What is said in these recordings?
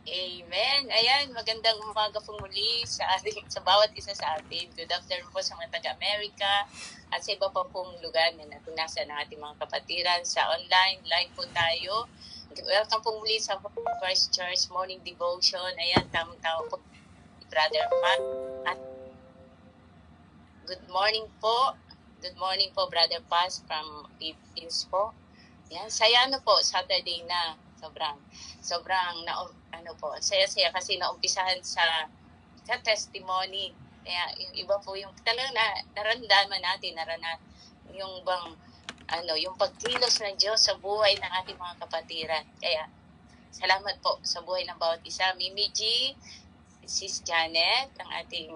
Amen. Ayan, magandang umaga po muli sa bawat isa sa atin. Good afternoon po sa mga taga-Amerika at sa iba pa pong lugar na natunasan ng ating mga kapatiran sa online. Live po tayo. Welcome po muli sa First Church Morning Devotion. Ayan, tamang-tama po, Brother Pat. At good morning po. Good morning po, Brother Paz from Philippines po. Yan, saya po, Saturday na. Sobrang saya-saya kasi naumpisahan sa testimony. Kaya yung iba po yung talagang naramdaman natin, yung yung pagkilos ng Diyos sa buhay ng ating mga kapatiran. Kaya salamat po sa buhay ng bawat isa. Mimi G, Sis Janet, ang ating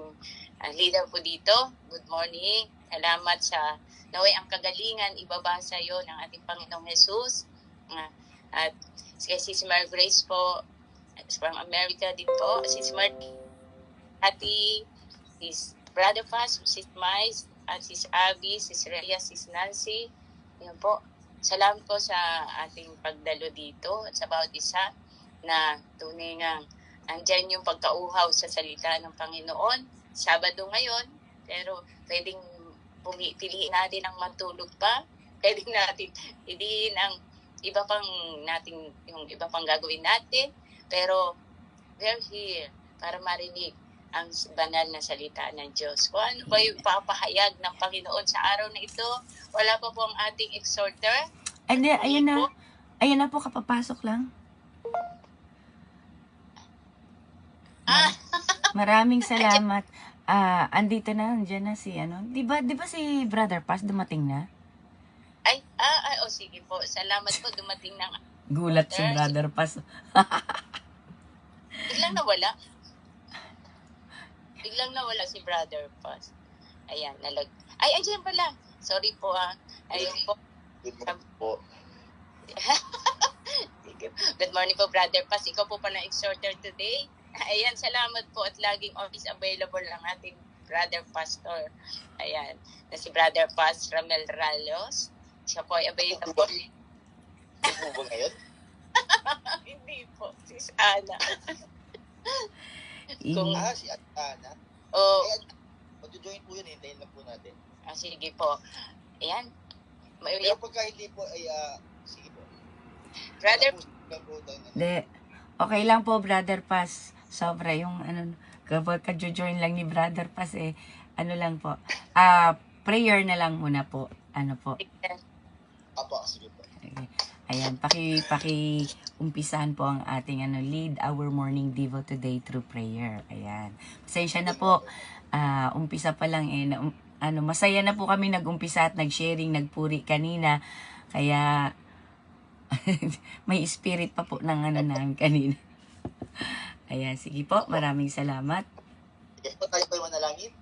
leader po dito. Good morning. Salamat sa naway ang kagalingan ibabasa iyo ng ating Panginoong Jesus. At Sis Mary Grace po from America din po. Sis Marty, Sis Brother Fast, Sis Mais, at Sis Abby, Sis Rhea, Sis Nancy. Yan po. Salamat po sa ating pagdalo dito at sa bawat isa na tunay nga andyan yung pagkauhaw sa salita ng Panginoon. Sabado ngayon, pero pwedeng piliin natin ang matulog pa. Pwedeng natin piliin ang iba pang gagawin natin. Pero we're here para marinig ang banal na salita ng Diyos. Kung ano ba yung papahayag ng Panginoon sa araw na ito, wala pa po ang ating exhorter. Ayan na. Ayan na po, kapapasok lang. Maraming salamat. Andito na, andyan na si Di ba si Brother Paz dumating na? Sige po. Salamat po, dumating ng gulat si Brother Paz. Biglang nawala si Brother Paz. Ayan, andyan pala. Sorry po Ayun po. Good morning po. Good morning po, Brother Paz. Ikaw po pa na exhorter today. Ayan, salamat po at laging always available ang ating Brother Pastor. Ayan, na si Brother Paz Ramel Ralos. Siya po ay available. Ano po ba ngayon? Hindi po, sis Ana. Si Ana? Mag-join po yun, hintayin lang po natin. Sige po. Ayan. Pero pagka hindi po, sige po. Brother, okay lang po, Brother Paz. Sobra yung kapag ka-join lang ni Brother Paz lang po. Prayer na lang muna po. Apo, sige po. Okay. Ayan, umpisahan po ang ating lead our morning devo today through prayer. Ayan. Pasensya na po. Umpisa pa lang masaya na po kami nag-umpisa at nag-sharing, nagpuri kanina. Kaya may spirit pa po ng namin kanina. Ayan, sige po. Maraming salamat. Yes po, tayo po yung manalangin.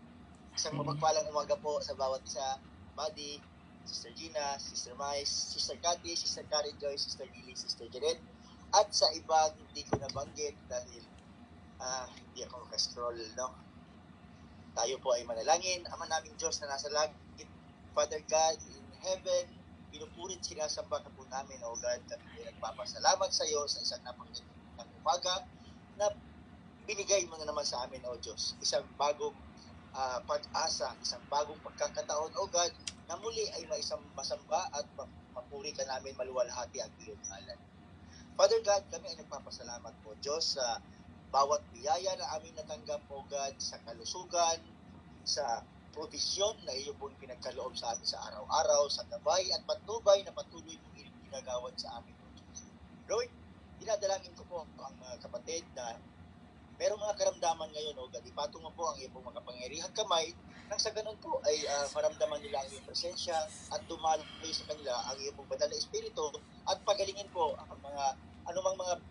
Isang mapagpalang umaga po sa bawat isa. Buddy, Sister Gina, Sister Mais, Sister Cathy, Sister Karen Joy, Sister Lily, Sister Janet, at sa ibang hindi ko nabanggit dahil hindi ako ka-scroll, no? Tayo po ay manalangin. Ama naming Diyos na nasa langit, Father God in heaven, pinupurit sinasamba ka po namin, O God, at nagpapasalamat sa iyo sa isang napakagandang umaga na binigay mo na naman sa amin, O Diyos. Isang bagong pag-asa, isang bagong pagkakataon, O God, na muli ay maisang masamba at mapuri ka namin maluwalhati ang iyong ngalan. Father God, kami ay nagpapasalamat po, Diyos, sa bawat biyaya na aming natanggap, O God, sa kalusugan, sa provisyon na iyo pong pinagkaloob sa amin sa araw-araw, sa gabay at patnubay na patuloy mong ginagawad sa amin, O Diyos. Lord, dinadalangin ko po ang mga kapatid na merong mga karamdaman ngayon, O God, ipatong mo po ang iyong makapangyarihang kamay nang sa ganun po ay maramdaman nila ang iyong presensya at dumaloy sa kanila ang iyong banal na espiritu at pagalingin po ang mga anumang mga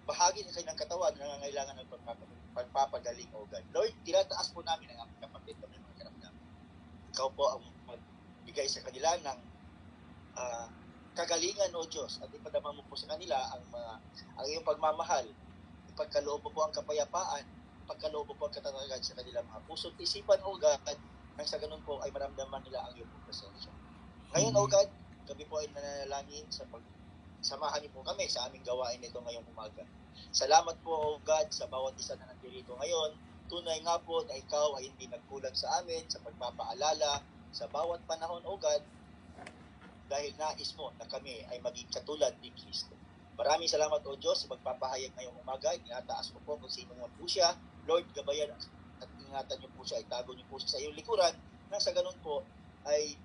bahagi ng kanilang katawan na nangangailangan ng pagpapagaling, O God. Lord, tinataas po namin ang aming kapatid na may mga karamdaman. Ikaw po ang magbigay sa kanila ng kagalingan, O Diyos, at ipadama mo po sa kanila ang iyong pagmamahal. Ipagkaloob mo po ang kapayapaan, ipagkaloob mo po ang katatagan sa kanilang mga puso at isipan, O God, nang sa ganun po ay maramdaman nila ang iyong presensya. Ngayon, O God, kami po ay nananalangin sa samahan niyo po kami sa aming gawain nito ngayong umaga. Salamat po, O God, sa bawat isa na nandito ngayon. Tunay nga po na ikaw ay hindi nagkulang sa amin sa pagpapaalala sa bawat panahon, O God, dahil nais mo na kami ay maging katulad ni Kristo. Maraming salamat, O Diyos, sa pagpapahayag ngayong umaga. Inataas ko po kung sino man po siya. Lord, gabayan at ingatan niyo po siya, itago niyo po siya sa iyong likuran, nang sa ganun po ay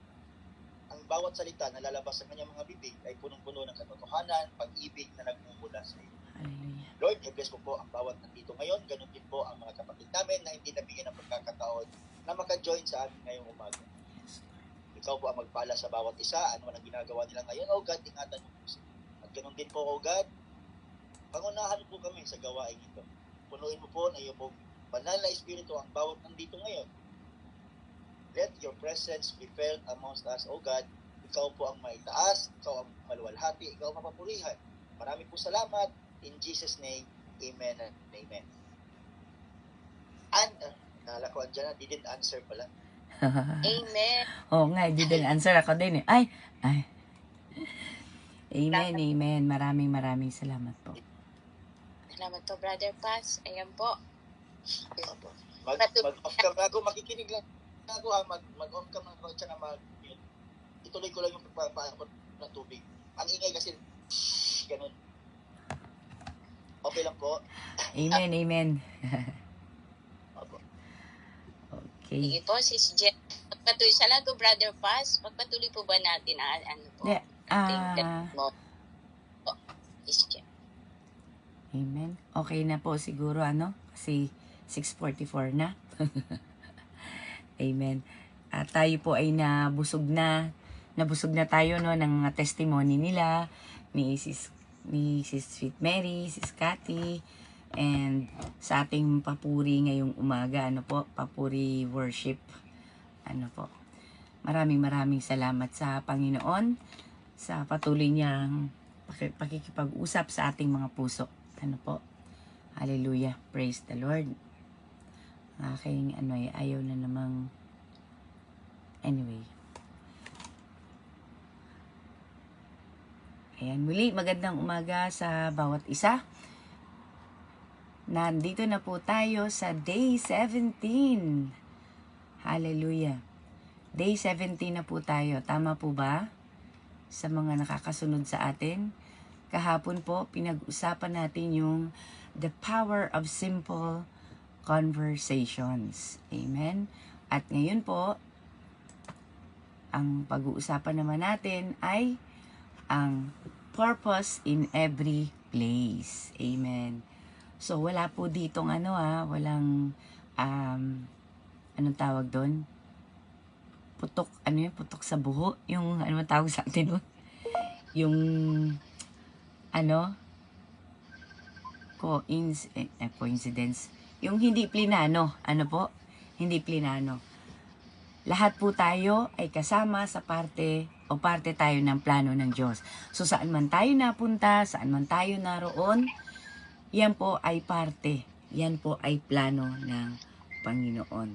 ang bawat salita na lalabas sa kanyang mga bibig ay punong-puno ng katotohanan, pag-ibig na nagmumula sa iyo. Hallelujah. Lord, i-bless ko po ang bawat nandito ngayon. Ganun din po ang mga kapatid namin na hindi nabigyan ng pagkakataon na maka-join sa amin ngayong umaga. Ikaw po ang magpala sa bawat isa, ano man ang ginagawa nila ngayon. O God, ingatan niyo po sila. At ganun din po, O God, pangunahan po kami sa gawain ito. Punuin mo po na iyong banal na espiritu ang bawat nandito ngayon. Let your presence be felt amongst us, O God. Ikaw po ang maitaas, ikaw ang maluwalhati, ikaw ang mapapurihan. Maraming po salamat. In Jesus' name, amen and amen. And, nala ko andyan na, didn't answer pala. Amen. Oo nga, didn't answer ako din eh. Ay. Amen, amen. Maraming salamat po. Salamat po, Brother Paz. Ayan po. Mag-off cam na ako, makikinig lang ako ha, mag-off cam na ako, tsaka ituloy ko lang yung pagpapaakot ng tubig. Ang ingay kasi, ganun. Okay lang po. Amen, amen. Opo. Okay. Sige po, Sis Jen. Magpatuloy. Salamat po, Brother Paz. Magpatuloy po ba natin ano po? Yeah, Sis Jen. Amen. Okay na po siguro kasi 6:44 na. Amen. Tayo po ay nabusog na tayo ng mga testimony nila ni Sis Sweet Mary, Sis Cathy, and sa ating papuri ngayong umaga, papuri worship. Maraming salamat sa Panginoon sa patuloy niyang pakikipag-usap sa ating mga puso. Hallelujah. Praise the Lord. Aking ayaw na namang anyway. Ayan, muli magandang umaga sa bawat isa. Nandito na po tayo sa Day 17. Hallelujah. Day 17 na po tayo. Tama po ba? Sa mga nakakasunod sa atin. Kahapon po, pinag-usapan natin yung the power of simple conversations. Amen? At ngayon po, ang pag-uusapan naman natin ay ang purpose in every place. Amen. So, wala po ditong walang, anong tawag doon? Putok, putok sa buho? Yung, tawag sa atin doon? Yung, coincidence. Yung hindi plinano. Hindi plinano. Lahat po tayo ay kasama sa parte tayo ng plano ng Diyos. So saan man tayo napunta, saan man tayo naroon, yan po ay parte. Yan po ay plano ng Panginoon.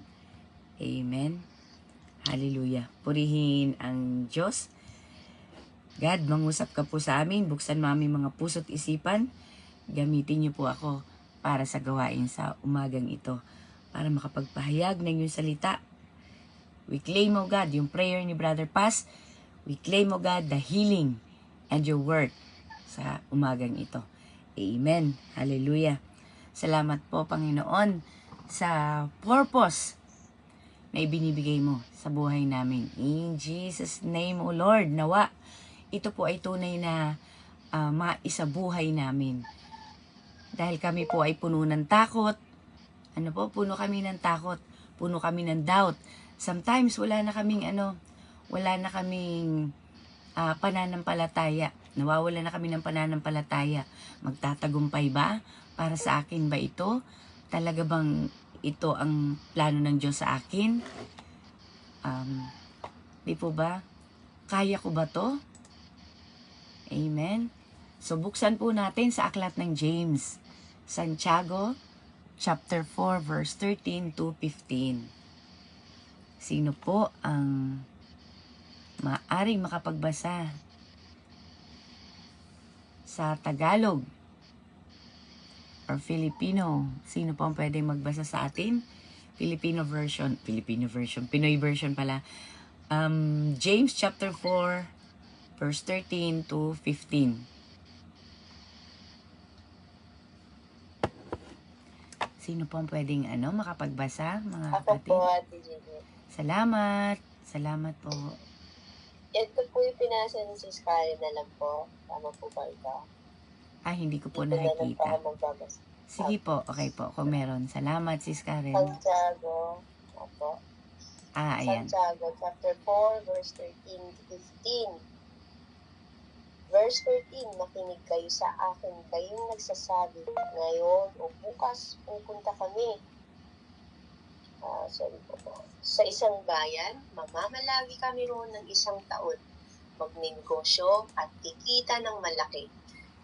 Amen. Hallelujah. Purihin ang Diyos. God, mangusap ka po sa amin. Buksan mo aming mga puso't isipan. Gamitin niyo po ako para sa gawain sa umagang ito. Para makapagpahayag ng iyong salita. We claim, O God, yung prayer ni Brother Paz. We claim, O God, the healing and your word sa umagang ito. Amen. Hallelujah. Salamat po, Panginoon, sa purpose na ibinibigay mo sa buhay namin. In Jesus' name, O Lord, nawa, ito po ay tunay na maisabuhay namin. Dahil kami po ay puno ng takot. Puno kami ng takot. Puno kami ng doubt. Sometimes wala na kaming pananampalataya. Nawawala na kami ng pananampalataya. Magtatagumpay ba? Para sa akin ba ito? Talaga bang ito ang plano ng Diyos sa akin? Di po ba? Kaya ko ba to? Amen. So buksan po natin sa aklat ng James. Santiago, chapter 4, verse 13 to 15. Sino po ang maaring makapagbasa? sa Tagalog or Filipino. Sino po ang pwedeng magbasa sa atin? Filipino version, Pinoy version pala. James chapter 4, verse 13 to 15. Sino po ang pwedeng makapagbasa, mga Ako kapatid? po, Ate Jenny. Salamat. Salamat po. Ito po yung pinasa ni Sis Karen na lang po. Tama po ba ito? Hindi ko po Dito na lang po nakikita. ako magbabasa. Sige po, okay po, kung meron. Salamat, Sis Karen. Santiago. Opo. Ayan. Santiago, chapter 4, verse 13 to 15. Verse 13, makinig kayo sa akin, kayong nagsasabi, ngayon o bukas pupunta kami. Sa isang bayan, mamamalagi kami roon ng isang taon, magnegosyo at kikita ng malaki.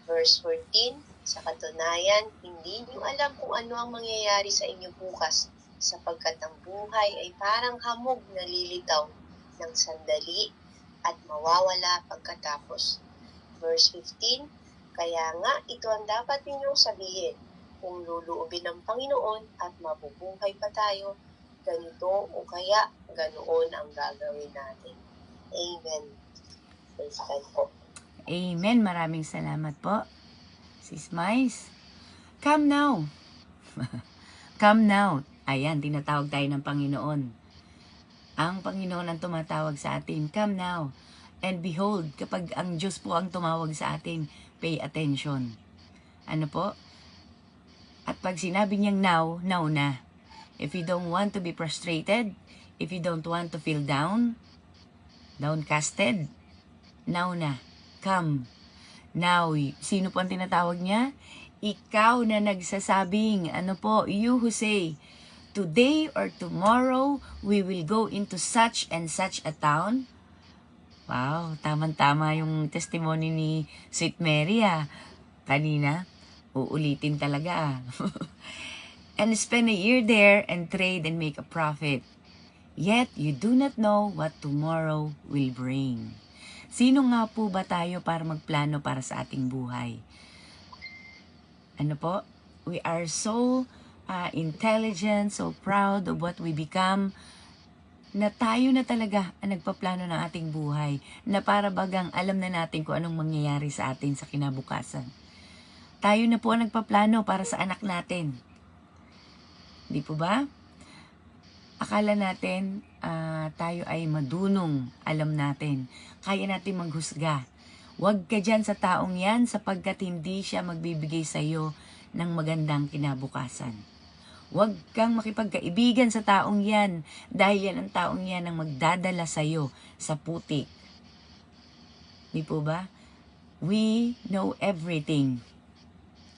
Verse 14, sa katunayan, hindi niyo alam kung ano ang mangyayari sa inyo bukas, sapagkat ang buhay ay parang hamog na lilitaw ng sandali at mawawala pagkatapos. Verse 15, kaya nga ito ang dapat ninyong sabihin, kung luluubin ng Panginoon at mabubuhay pa tayo, ganito o kaya ganoon ang gagawin natin. Amen. Praise God po. Amen. Maraming salamat po. Sis Mais. Come now. Come now. Ayan, tinatawag tayo ng Panginoon. Ang Panginoon ang tumatawag sa atin. Come now. And behold, kapag ang Diyos po ang tumawag sa atin, pay attention. Ano po? At pag sinabi niyang now, now na. If you don't want to be frustrated, if you don't want to feel down, downcasted, now na. Come. Now, sino po ang tinatawag niya? Ikaw na nagsasabing, you who say, today or tomorrow, we will go into such and such a town. Wow, tamang-tama yung testimony ni Sweet Mary kanina. Uulitin talaga And spend a year there and trade and make a profit. Yet you do not know what tomorrow will bring. Sino nga po ba tayo para magplano para sa ating buhay? Ano po? We are so intelligent, so proud of what we become, na tayo na talaga ang nagpaplano ng ating buhay, na para bagang alam na natin kung anong mangyayari sa atin sa kinabukasan. Tayo na po ang nagpaplano para sa anak natin. Di po ba? Akala natin tayo ay madunong, alam natin, kaya natin maghusga. Huwag ka dyan sa taong yan sapagkat hindi siya magbibigay sa iyo ng magandang kinabukasan. Huwag kang makipagkaibigan sa taong yan dahil yan ang taong yan ang magdadala sa iyo sa putik. Di po ba? We know everything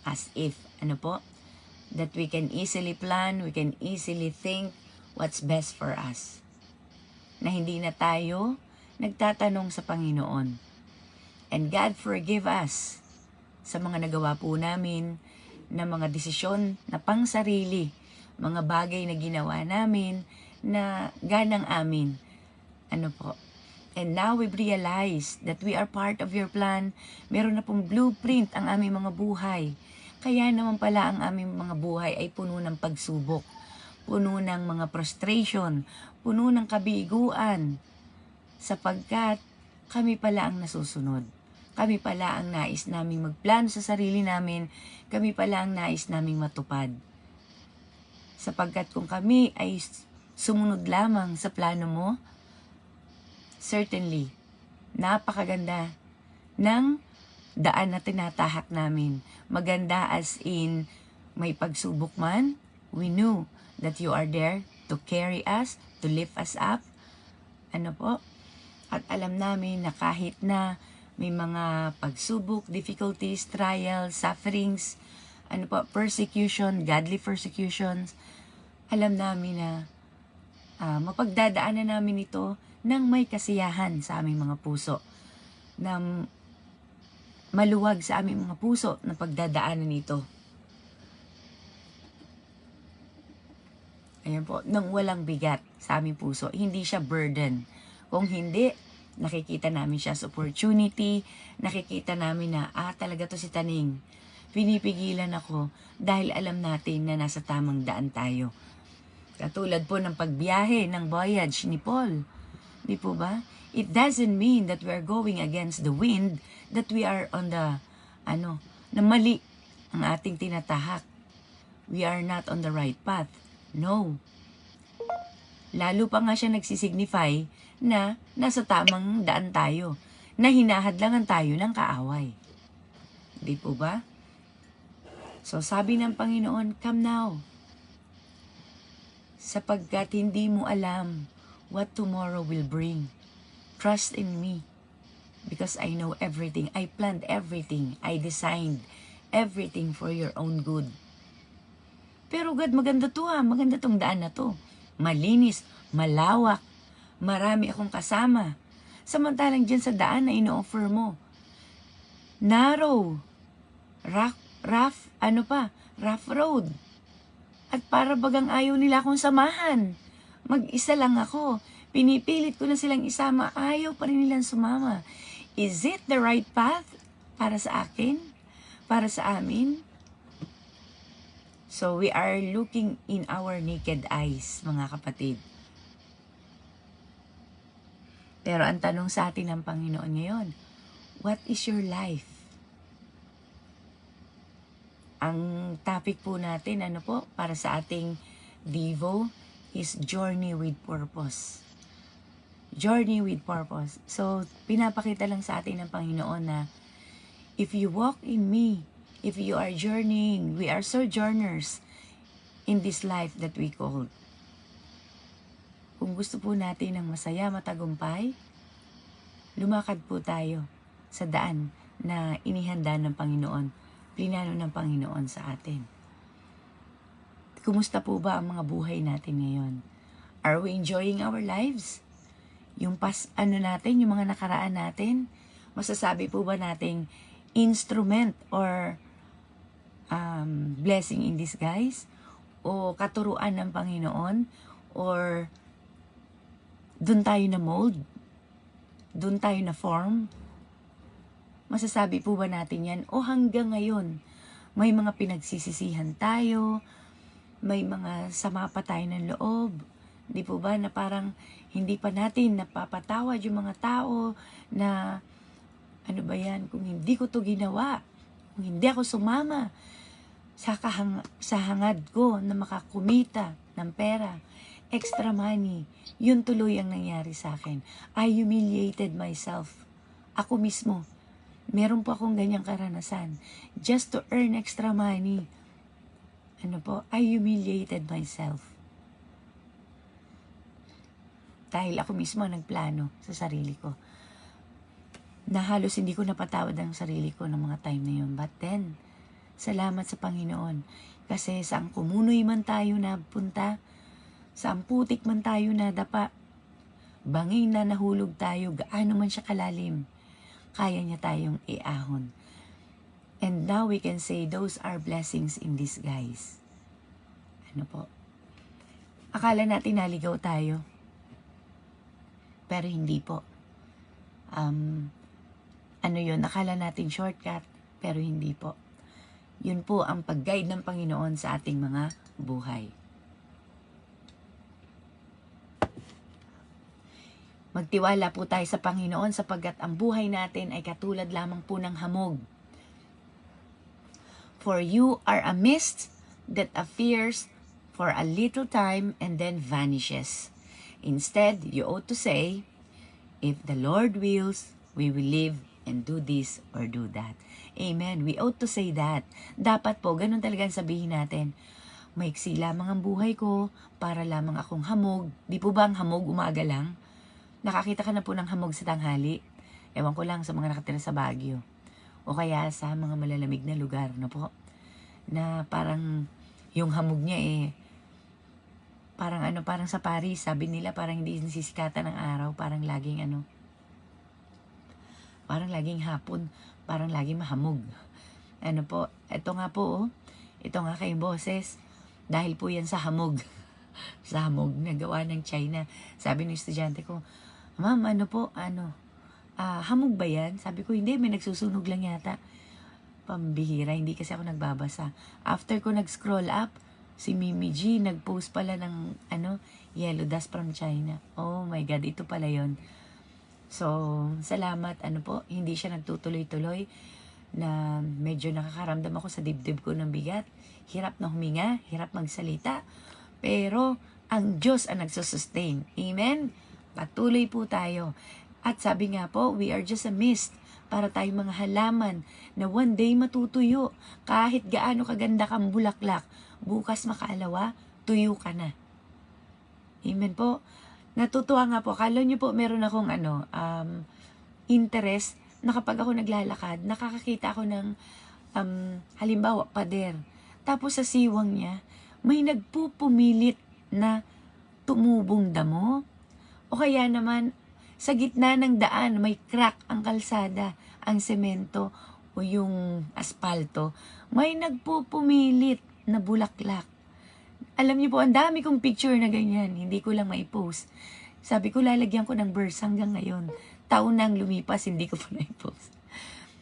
as if, that we can easily plan, we can easily think what's best for us. Na hindi na tayo nagtatanong sa Panginoon. And God forgive us sa mga nagawa po namin na mga desisyon na pangsarili, mga bagay na ginawa namin na ganang amin. And now we've realized that we are part of your plan. Meron na pong blueprint ang aming mga buhay. Kaya naman pala ang aming mga buhay ay puno ng pagsubok, puno ng mga frustration, puno ng kabiguan, sapagkat kami pala ang nasusunod. Kami pala ang nais naming magplano sa sarili namin, kami pala ang nais naming matupad. Sapagkat kung kami ay sumunod lamang sa plano mo, certainly, napakaganda ng daan na tinatahak namin. Maganda as in, may pagsubok man, we knew that you are there to carry us, to lift us up. At alam namin na kahit na may mga pagsubok, difficulties, trials, sufferings, persecution, godly persecutions, alam namin na mapagdadaanan namin ito ng may kasiyahan sa aming mga puso, na maluwag sa aming mga puso na pagdadaanan nito. Ayan po, nang walang bigat sa aming puso. Hindi siya burden. Kung hindi, Nakikita namin siya as opportunity. Nakikita namin na, talaga to si Taning. Pinipigilan ako dahil alam natin na nasa tamang daan tayo. Katulad po ng pagbiyahe ng voyage ni Paul. Di po ba? It doesn't mean that we are going against the wind, that we are on the, na mali ang ating tinatahak. We are not on the right path. No. Lalo pa nga siya nagsisignify na nasa tamang daan tayo, na hinahadlangan tayo ng kaaway. Di po ba? So sabi ng Panginoon, come now. Sapagkat hindi mo alam what tomorrow will bring. Trust in me. Because I know everything. I planned everything. I designed everything for your own good. Pero God, maganda to Maganda tong daan na to. Malinis, malawak, marami akong kasama. Samantalang dyan sa daan na ino-offer mo, narrow, rough road. At para bagang ayaw nila akong samahan. Mag-isa lang ako. Pinipilit ko na silang isama. Ayaw pa rin nilang sumama. Is it the right path para sa akin? Para sa amin? So we are looking in our naked eyes, mga kapatid. Pero ang tanong sa atin ng Panginoon ngayon, what is your life? Ang topic po natin, para sa ating Devo, is Journey with Purpose. Journey with Purpose. So, pinapakita lang sa atin ng Panginoon na, if you walk in me, if you are journeying, we are sojourners in this life that we call. Kung gusto po natin ng masaya, matagumpay, lumakad po tayo sa daan na inihanda ng Panginoon, plinano ng Panginoon sa atin. Kumusta po ba ang mga buhay natin ngayon? Are we enjoying our lives? Yung natin, yung mga nakaraan natin, masasabi po ba nating instrument or blessing in disguise? O katuruan ng Panginoon? Or dun tayo na mold? Dun tayo na form? Masasabi po ba natin yan? O hanggang ngayon, may mga pinagsisisihan tayo, may mga sama pa tayo ng loob, di po ba, na parang hindi pa natin napapatawad yung mga tao na, ano ba yan, kung hindi ko to ginawa, kung hindi ako sumama sa hangad ko na makakumita ng pera, extra money, yun tuloy ang nangyari sa akin. I humiliated myself. Ako mismo, meron po akong ganyang karanasan. Just to earn extra money. I humiliated myself. Dahil ako mismo nagplano sa sarili ko. Na halos hindi ko napatawad ang sarili ko ng mga time na yun. But then, salamat sa Panginoon. Kasi saan kumunoy man tayo napunta, saan putik man tayo nadapa, bangin na nahulog tayo, gaano man siya kalalim, kaya niya tayong iahon. And now we can say those are blessings in disguise. Akala natin naligaw tayo. Pero hindi po. Akala natin shortcut, pero hindi po. Yun po ang pag-guide ng Panginoon sa ating mga buhay. Magtiwala po tayo sa Panginoon sapagkat ang buhay natin ay katulad lamang po ng hamog. For you are a mist that appears for a little time and then vanishes. Instead, you ought to say, if the Lord wills, we will live and do this or do that. Amen. We ought to say that. Dapat po, ganun talagang sabihin natin. Maiksi lamang ang buhay ko, para lamang akong hamog. Di po ba ang hamog umaga lang? Nakakita ka na po ng hamog sa tanghali. Ewan ko lang sa mga nakatira sa Baguio. O kaya sa mga malalamig na lugar, na parang yung hamog niya parang sa Paris, sabi nila parang hindi nasisikatan ng araw, parang laging parang laging hapon, parang laging mahamog. Ito nga kayong boses, dahil po yan sa hamog. Sa hamog na gawa ng China. Sabi ng estudyante ko, ma'am, hamog ba yan? Sabi ko, hindi, may nagsusunog lang yata. Pambihira, hindi kasi ako nagbabasa. After ko nag-scroll up, si Mimi G, nag-post pala ng, yellow dust from China. Oh my God, ito pala yon. So, salamat, hindi siya nagtutuloy-tuloy na medyo nakakaramdam ako sa dibdib ko ng bigat. Hirap na huminga, hirap magsalita. Pero, ang Diyos ang nagsusustain. Amen? Patuloy po tayo. At sabi nga po, we are just a mist para tayong mga halaman na one day matutuyo. Kahit gaano kaganda kang bulaklak, bukas makaalawa, tuyo ka na. Amen po. Natutuwa nga po. Kala nyo po meron akong interest na kapag ako naglalakad, nakakakita ako ng halimbawa, pader. Tapos sa siwang niya, may nagpupumilit na tumubong damo. O kaya naman, sa gitna ng daan, may crack ang kalsada, ang semento o yung aspalto. May nagpupumilit na bulaklak. Alam niyo po, ang dami kong picture na ganyan. Hindi ko lang maipost. Sabi ko, lalagyan ko ng verse hanggang ngayon. Taon nang lumipas, hindi ko pa na-post.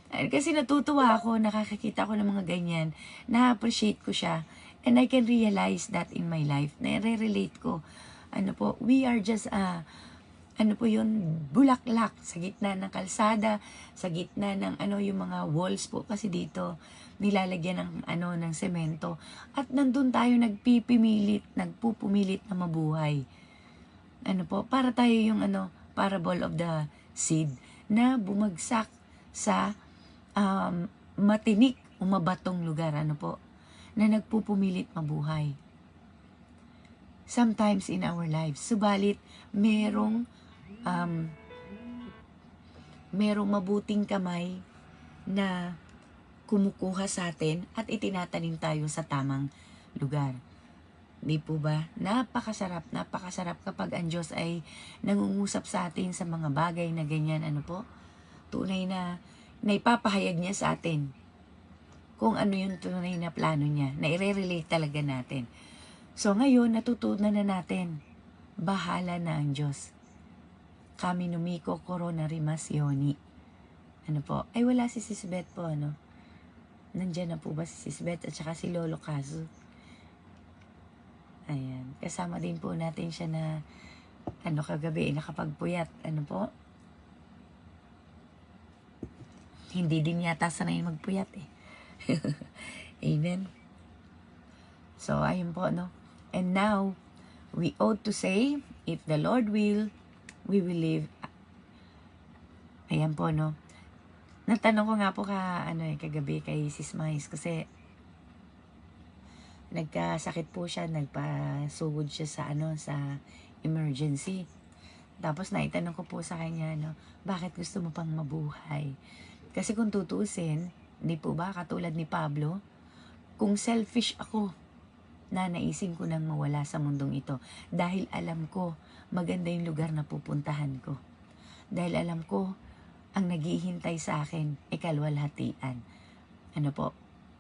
Kasi natutuwa ako, nakakakita ko ng mga ganyan. Na-appreciate ko siya. And I can realize that in my life. Na-relate ko. We are just bulaklak sa gitna ng kalsada, sa gitna ng yung mga walls po kasi dito nilalagyan ng semento at nandun tayo nagpupumilit na mabuhay. Para tayo yung parable of the seed na bumagsak sa matinik o mabatong lugar, na nagpupumilit mabuhay. Sometimes in our lives, subalit merong mabuting kamay na kumukuha sa atin at itinatanim tayo sa tamang lugar. Di po ba? Napakasarap kapag ang Diyos ay nangungusap sa atin sa mga bagay na ganyan, tunay na ipapahayag niya sa atin kung ano yung tunay na plano niya, na i-relate talaga natin. So ngayon, natutunan na natin, bahala na ang Diyos. Kami numiko corona rimasyoni. Ay wala si Sisbeth po, Nandyan na po ba si Sisbeth at saka si Lolo Kazu? Ayan. Kasama din po natin siya na, kagabi, nakapagpuyat. Hindi din yata sanay magpuyat eh. Amen. So, ayun po, And now, we ought to say, if the Lord will, we will live. Ayan po, Natanong ko nga po kagabi kay Sis Mais kasi nagkasakit po siya, nagpasugod siya sa sa emergency. Tapos naitanong ko po sa kanya, bakit gusto mo pang mabuhay? Kasi kung tutuusin, di po ba, katulad ni Pablo, kung selfish ako, nanaisin ko nang mawala sa mundong ito. Dahil alam ko, maganda yung lugar na pupuntahan ko. Dahil alam ko, ang naghihintay sa akin, kalwalhatian.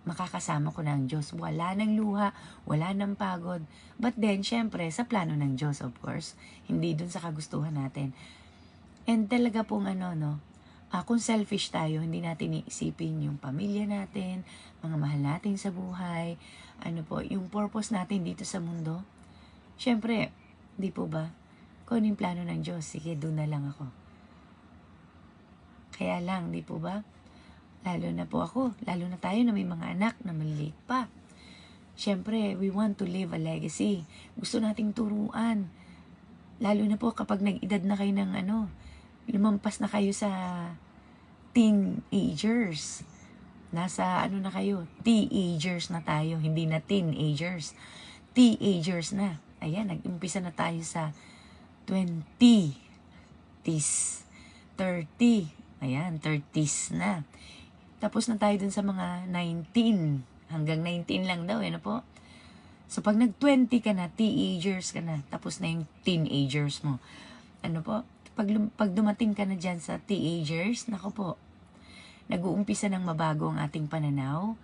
Makakasama ko na ang Diyos. Wala ng luha, wala ng pagod. But then, syempre, sa plano ng Diyos, of course. Hindi dun sa kagustuhan natin. And talaga pong kung selfish tayo, hindi natin iisipin yung pamilya natin, mga mahal natin sa buhay, yung purpose natin dito sa mundo. Syempre, di po ba? Kung yung plano ng Diyos, sige, doon na lang ako. Kaya lang, di po ba? Lalo na po ako, lalo na tayo na may mga anak na maliliit pa. Syempre, we want to leave a legacy. Gusto nating turuan. Lalo na po kapag nag-edad na kayo ng lumampas na kayo sa teenagers. Nasa na kayo? Teenagers na tayo, hindi na teenagers. Teenagers na. Ayan, nag-umpisa na tayo sa 20s, 30. Ayan, 30s na. Tapos na tayo dun sa mga 19. Hanggang 19 lang daw, po. So, pag nag-20 ka na, teenagers ka na. Tapos na yung teenagers mo. Po? Pag dumating ka na dyan sa teenagers, nako po, nag-uumpisa ng mabago ang ating pananaw.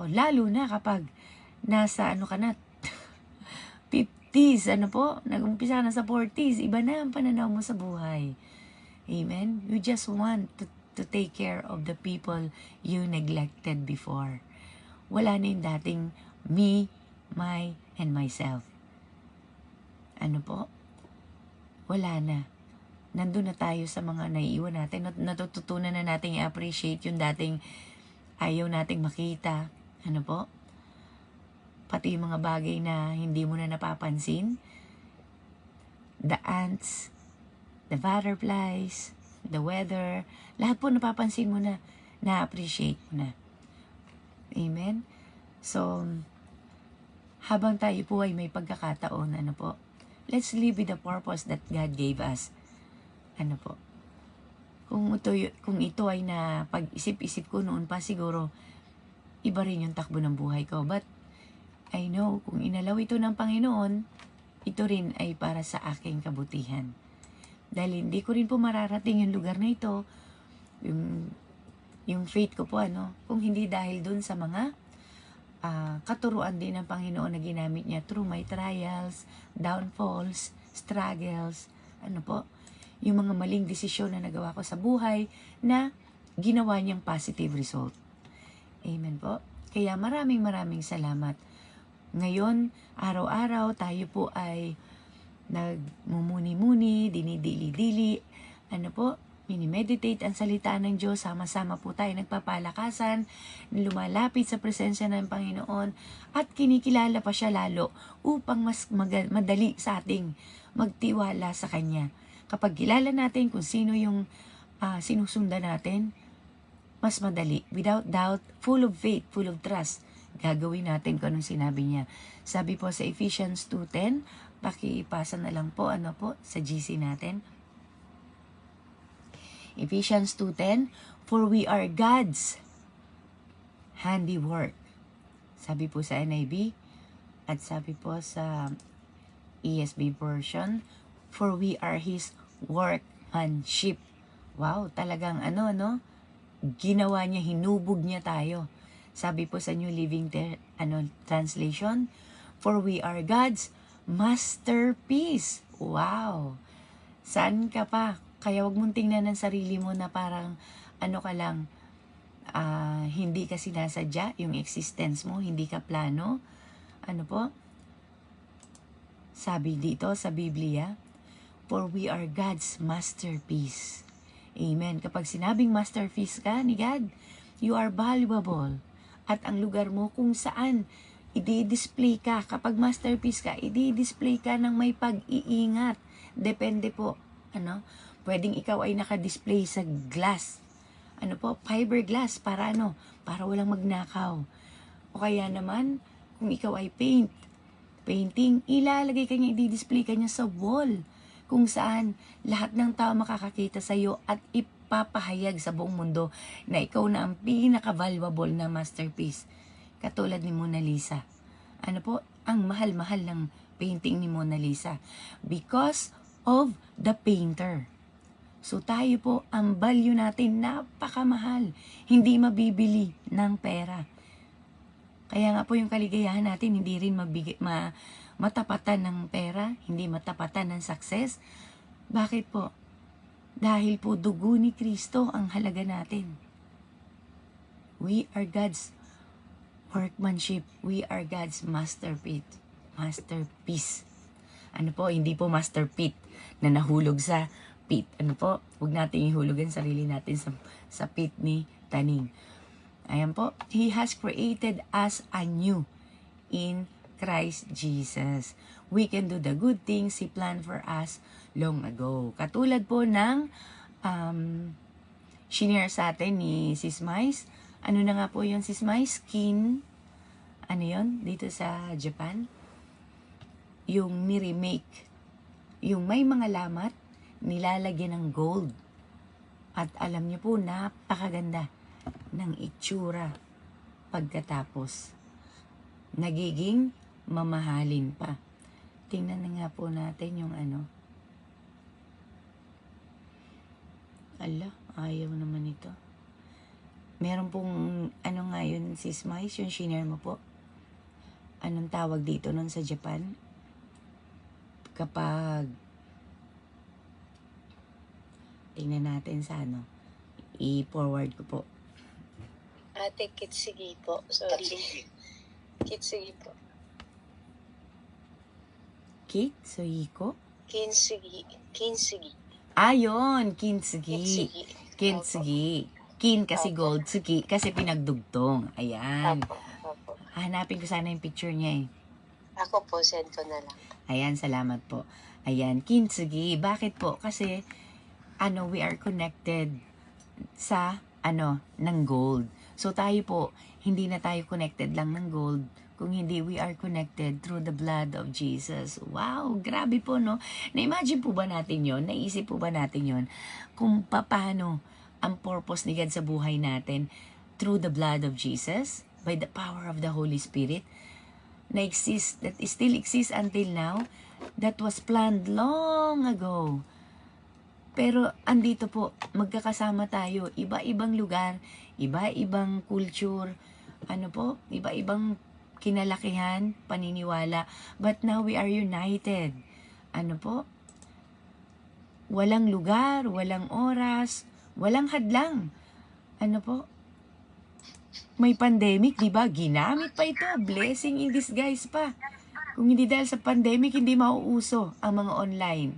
Lalo na kapag nasa ka na, 50s, nag-uumpisa ka na sa 40s, iba na ang pananaw mo sa buhay. Amen? You just want to take care of the people you neglected before. Wala na yung dating me, my, and myself. Ano po? Wala na. Nandun na tayo sa mga naiiwan natin. Natututunan na natin i-appreciate yung dating ayaw nating makita. Ano po? Pati yung mga bagay na hindi mo na napapansin. The ants, the butterflies, the weather, lahat po napapansin mo na, na-appreciate mo na. Amen? So, habang tayo po ay may pagkakataon, ano po, let's live with the purpose that God gave us. Ano po, kung ito ay na pag-isip-isip ko noon pa, siguro, iba rin yung takbo ng buhay ko. But, I know, kung inalaw ito ng Panginoon, ito rin ay para sa aking kabutihan. Dahil hindi ko rin po mararating yung lugar na ito, yung faith ko po, kung hindi dahil dun sa mga katuruan din ng Panginoon na ginamit niya through my trials, downfalls, struggles, yung mga maling desisyon na nagawa ko sa buhay na ginawa niyang positive result. Amen po. Kaya maraming salamat. Ngayon, araw-araw tayo po ay nagmumuni-muni, dinidili-dili, minimeditate ang salita ng Diyos, sama-sama po tayo nagpapalakasan, lumalapit sa presensya ng Panginoon, at kinikilala pa siya lalo upang mas madali sa ating magtiwala sa Kanya. Kapag kilala natin kung sino yung sinusundan natin, mas madali, without doubt, full of faith, full of trust, gagawin natin kung anong sinabi niya. Sabi po sa Ephesians 2:10, pakiipasa na lang po, sa GC natin. Ephesians 2:10, for we are God's handiwork. Sabi po sa NIV, at sabi po sa ESV version, for we are His workmanship. Wow, talagang ginawa niya, hinubog niya tayo. Sabi po sa New Living Translation, for we are God's masterpiece. Wow! Saan ka pa? Kaya wag mong tingnan ng sarili mo na parang ka lang, hindi ka sinasadya, yung existence mo, hindi ka plano. Sabi dito sa Biblia, for we are God's masterpiece. Amen. Kapag sinabing masterpiece ka ni God, you are valuable. At ang lugar mo kung saan i-display ka. Kapag masterpiece ka, i-display ka ng may pag-iingat. Depende po. Pwedeng ikaw ay naka-display sa glass. Fiberglass. Para Para walang magnakaw. O kaya naman, kung ikaw ay painting, ilalagay ka niya, i-display ka niya sa wall. Kung saan lahat ng tao makakakita sa iyo at ipapahayag sa buong mundo na ikaw na ang pinaka-valuable na masterpiece. Katulad ni Mona Lisa. Ang mahal-mahal ng painting ni Mona Lisa. Because of the painter. So tayo po, ang value natin, napakamahal. Hindi mabibili ng pera. Kaya nga po yung kaligayahan natin, hindi rin matapatan ng pera, hindi matapatan ng success. Bakit po? Dahil po dugo ni Kristo ang halaga natin. We are God's workmanship. We are God's masterpiece. Hindi po masterpiece na nahulog sa pit. Huwag natin ihulugan sarili natin sa pit ni Taning. Ayan po, He has created us anew in Christ Jesus. We can do the good things He planned for us long ago. Katulad po ng shinare sa atin ni Sis Mais. Ano na nga po yung Sis Mais? Skin, dito sa Japan? Yung ni-remake. Yung may mga lamat, nilalagyan ng gold. At alam niyo po, napakaganda ng itsura pagkatapos. Nagiging mamahalin pa. Tingnan na nga po natin yung ayaw naman ito. Meron pong ngayon, Sis Mais, yung shinare mo po. Anong tawag dito nun sa Japan? Kapag Tingnan natin sa ano. I-forward ko po. Ate Kitsigi po. Sorry. Tatsugi. Kitsigi po. Kitsuhiko? Kinsigi. Ayun, Kintsugi. Kitsigi. Kintsugi. Kin kasi gold, tsugi kasi pinagdugtong. Ayan. Opo. Hanapin ko sana yung picture niya eh. Ako po, send ko na lang. Ayan, salamat po. Ayan, Kintsugi. Bakit po? Kasi, we are connected sa, ng gold. So, tayo po, hindi na tayo connected lang ng gold. Kung hindi, we are connected through the blood of Jesus. Wow, grabe po, no? Na-imagine po ba natin yon? Naisip po ba natin yon? Kung paano ang purpose ni God sa buhay natin through the blood of Jesus, by the power of the Holy Spirit, that still exists until now, that was planned long ago. Pero andito po, magkakasama tayo, iba-ibang lugar, iba-ibang culture, iba-ibang kinalakihan, paniniwala, but now we are united. Walang lugar, walang oras, walang hadlang. May pandemic, di ba? Ginamit pa ito. Blessing in disguise pa. Kung hindi dahil sa pandemic, hindi mauuso ang mga online.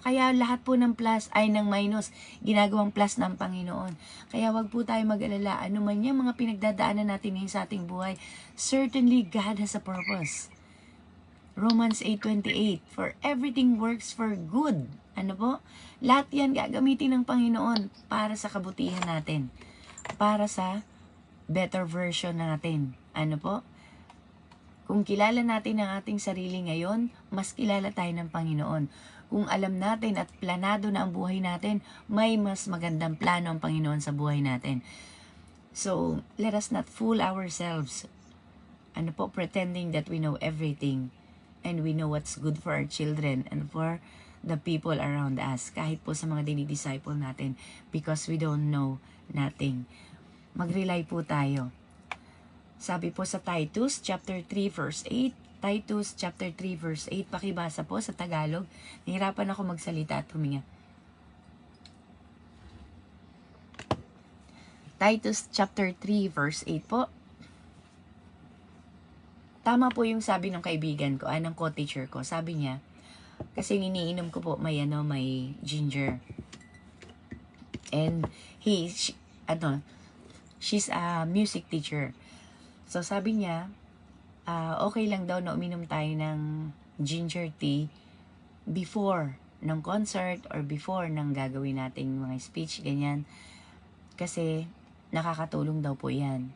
Kaya lahat po ng plus ay ng minus, ginagawang plus ng Panginoon. Kaya wag po tayo mag-alala. Ano man yung mga pinagdadaanan natin ngayon sa ating buhay, certainly God has a purpose. Romans 8:28, for everything works for good. Lahat yan gagamitin ng Panginoon para sa kabutihan natin. Para sa better version natin. Kung kilala natin ang ating sarili ngayon, mas kilala tayo ng Panginoon. Kung alam natin at planado na ang buhay natin, may mas magandang plano ang Panginoon sa buhay natin. So, let us not fool ourselves. Pretending that we know everything and we know what's good for our children and for the people around us. Kahit po sa mga dinidisciple natin, because we don't know nothing. Mag-rely po tayo. Sabi po sa Titus chapter 3 verse 8, Titus chapter 3 verse 8, pakibasa po sa Tagalog. Nahirapan ako magsalita at huminga. Titus chapter 3 verse 8 po. Tama po yung sabi ng kaibigan ko, ng co-teacher ko. Sabi niya, kasi iniinom ko po may ginger. And she's a music teacher. So sabi niya, okay lang daw na uminom tayo ng ginger tea before ng concert or before ng gagawin nating mga speech, ganyan. Kasi nakakatulong daw po yan.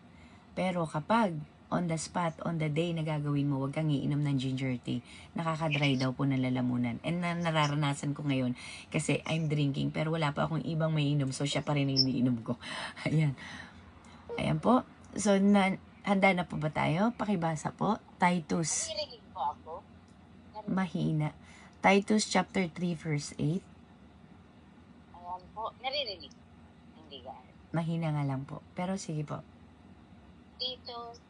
Pero kapag on the spot, on the day na gagawin mo, huwag kang iinom ng ginger tea. Nakaka-dry daw po ng lalamunan. And nararanasan ko ngayon kasi I'm drinking pero wala pa akong ibang may inom. So siya pa rin ang iniinom ko. Ayan. Ayan po. So handa na po ba tayo? Pakibasa po. Titus. Narinig po ako. Mahina. Titus chapter 3 verse 8. Ayan po. Naririnig. Hindi ka. Mahina nga lang po. Pero sige po. Titus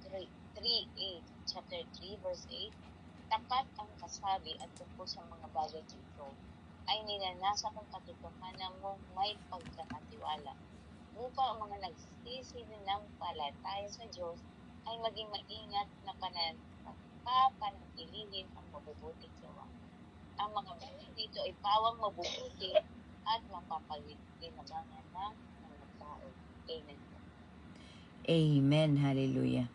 3:8, chapter 3, verse 8, tapat ang kasabi at tungkol sa mga bagay dito ay ninanasa kong katotohanan mong may pagkakatiwala upang ang mga nagsisipalataya sa Diyos ay maging maingat na papanatilihin ang mabubuting gawa. Ang mga bagay dito ay pawang mabubuti at mapapaginabangan ng mga tao. Amen. Amen. Hallelujah.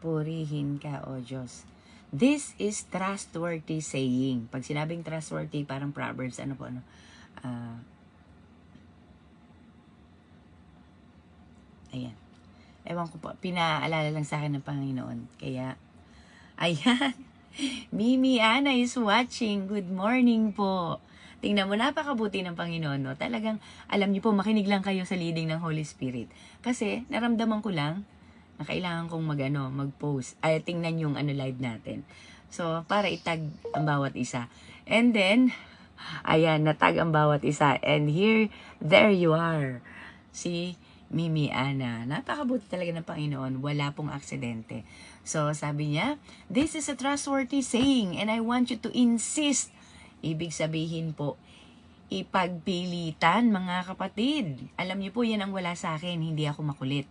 Purihin ka, O Diyos. This is trustworthy saying. Pag sinabing trustworthy, parang Proverbs, ayan. Ewan ko po, pinaalala lang sa akin ng Panginoon. Kaya, ayan. Mimi Ana is watching. Good morning po. Tingnan mo, napakabuti ng Panginoon, no? Talagang, alam niyo po, makinig lang kayo sa leading ng Holy Spirit. Kasi, naramdaman ko lang, na kailangan kong mag-post. Ay, tingnan yung live natin. So, para itag ang bawat isa. And then, ayan, natag ang bawat isa. And there you are. Si Mimi Ana. Napakabuti talaga ng Panginoon. Wala pong aksidente. So, sabi niya, this is a trustworthy saying and I want you to insist. Ibig sabihin po, ipagpilitan, mga kapatid. Alam niyo po, yan ang wala sa akin, hindi ako makulit.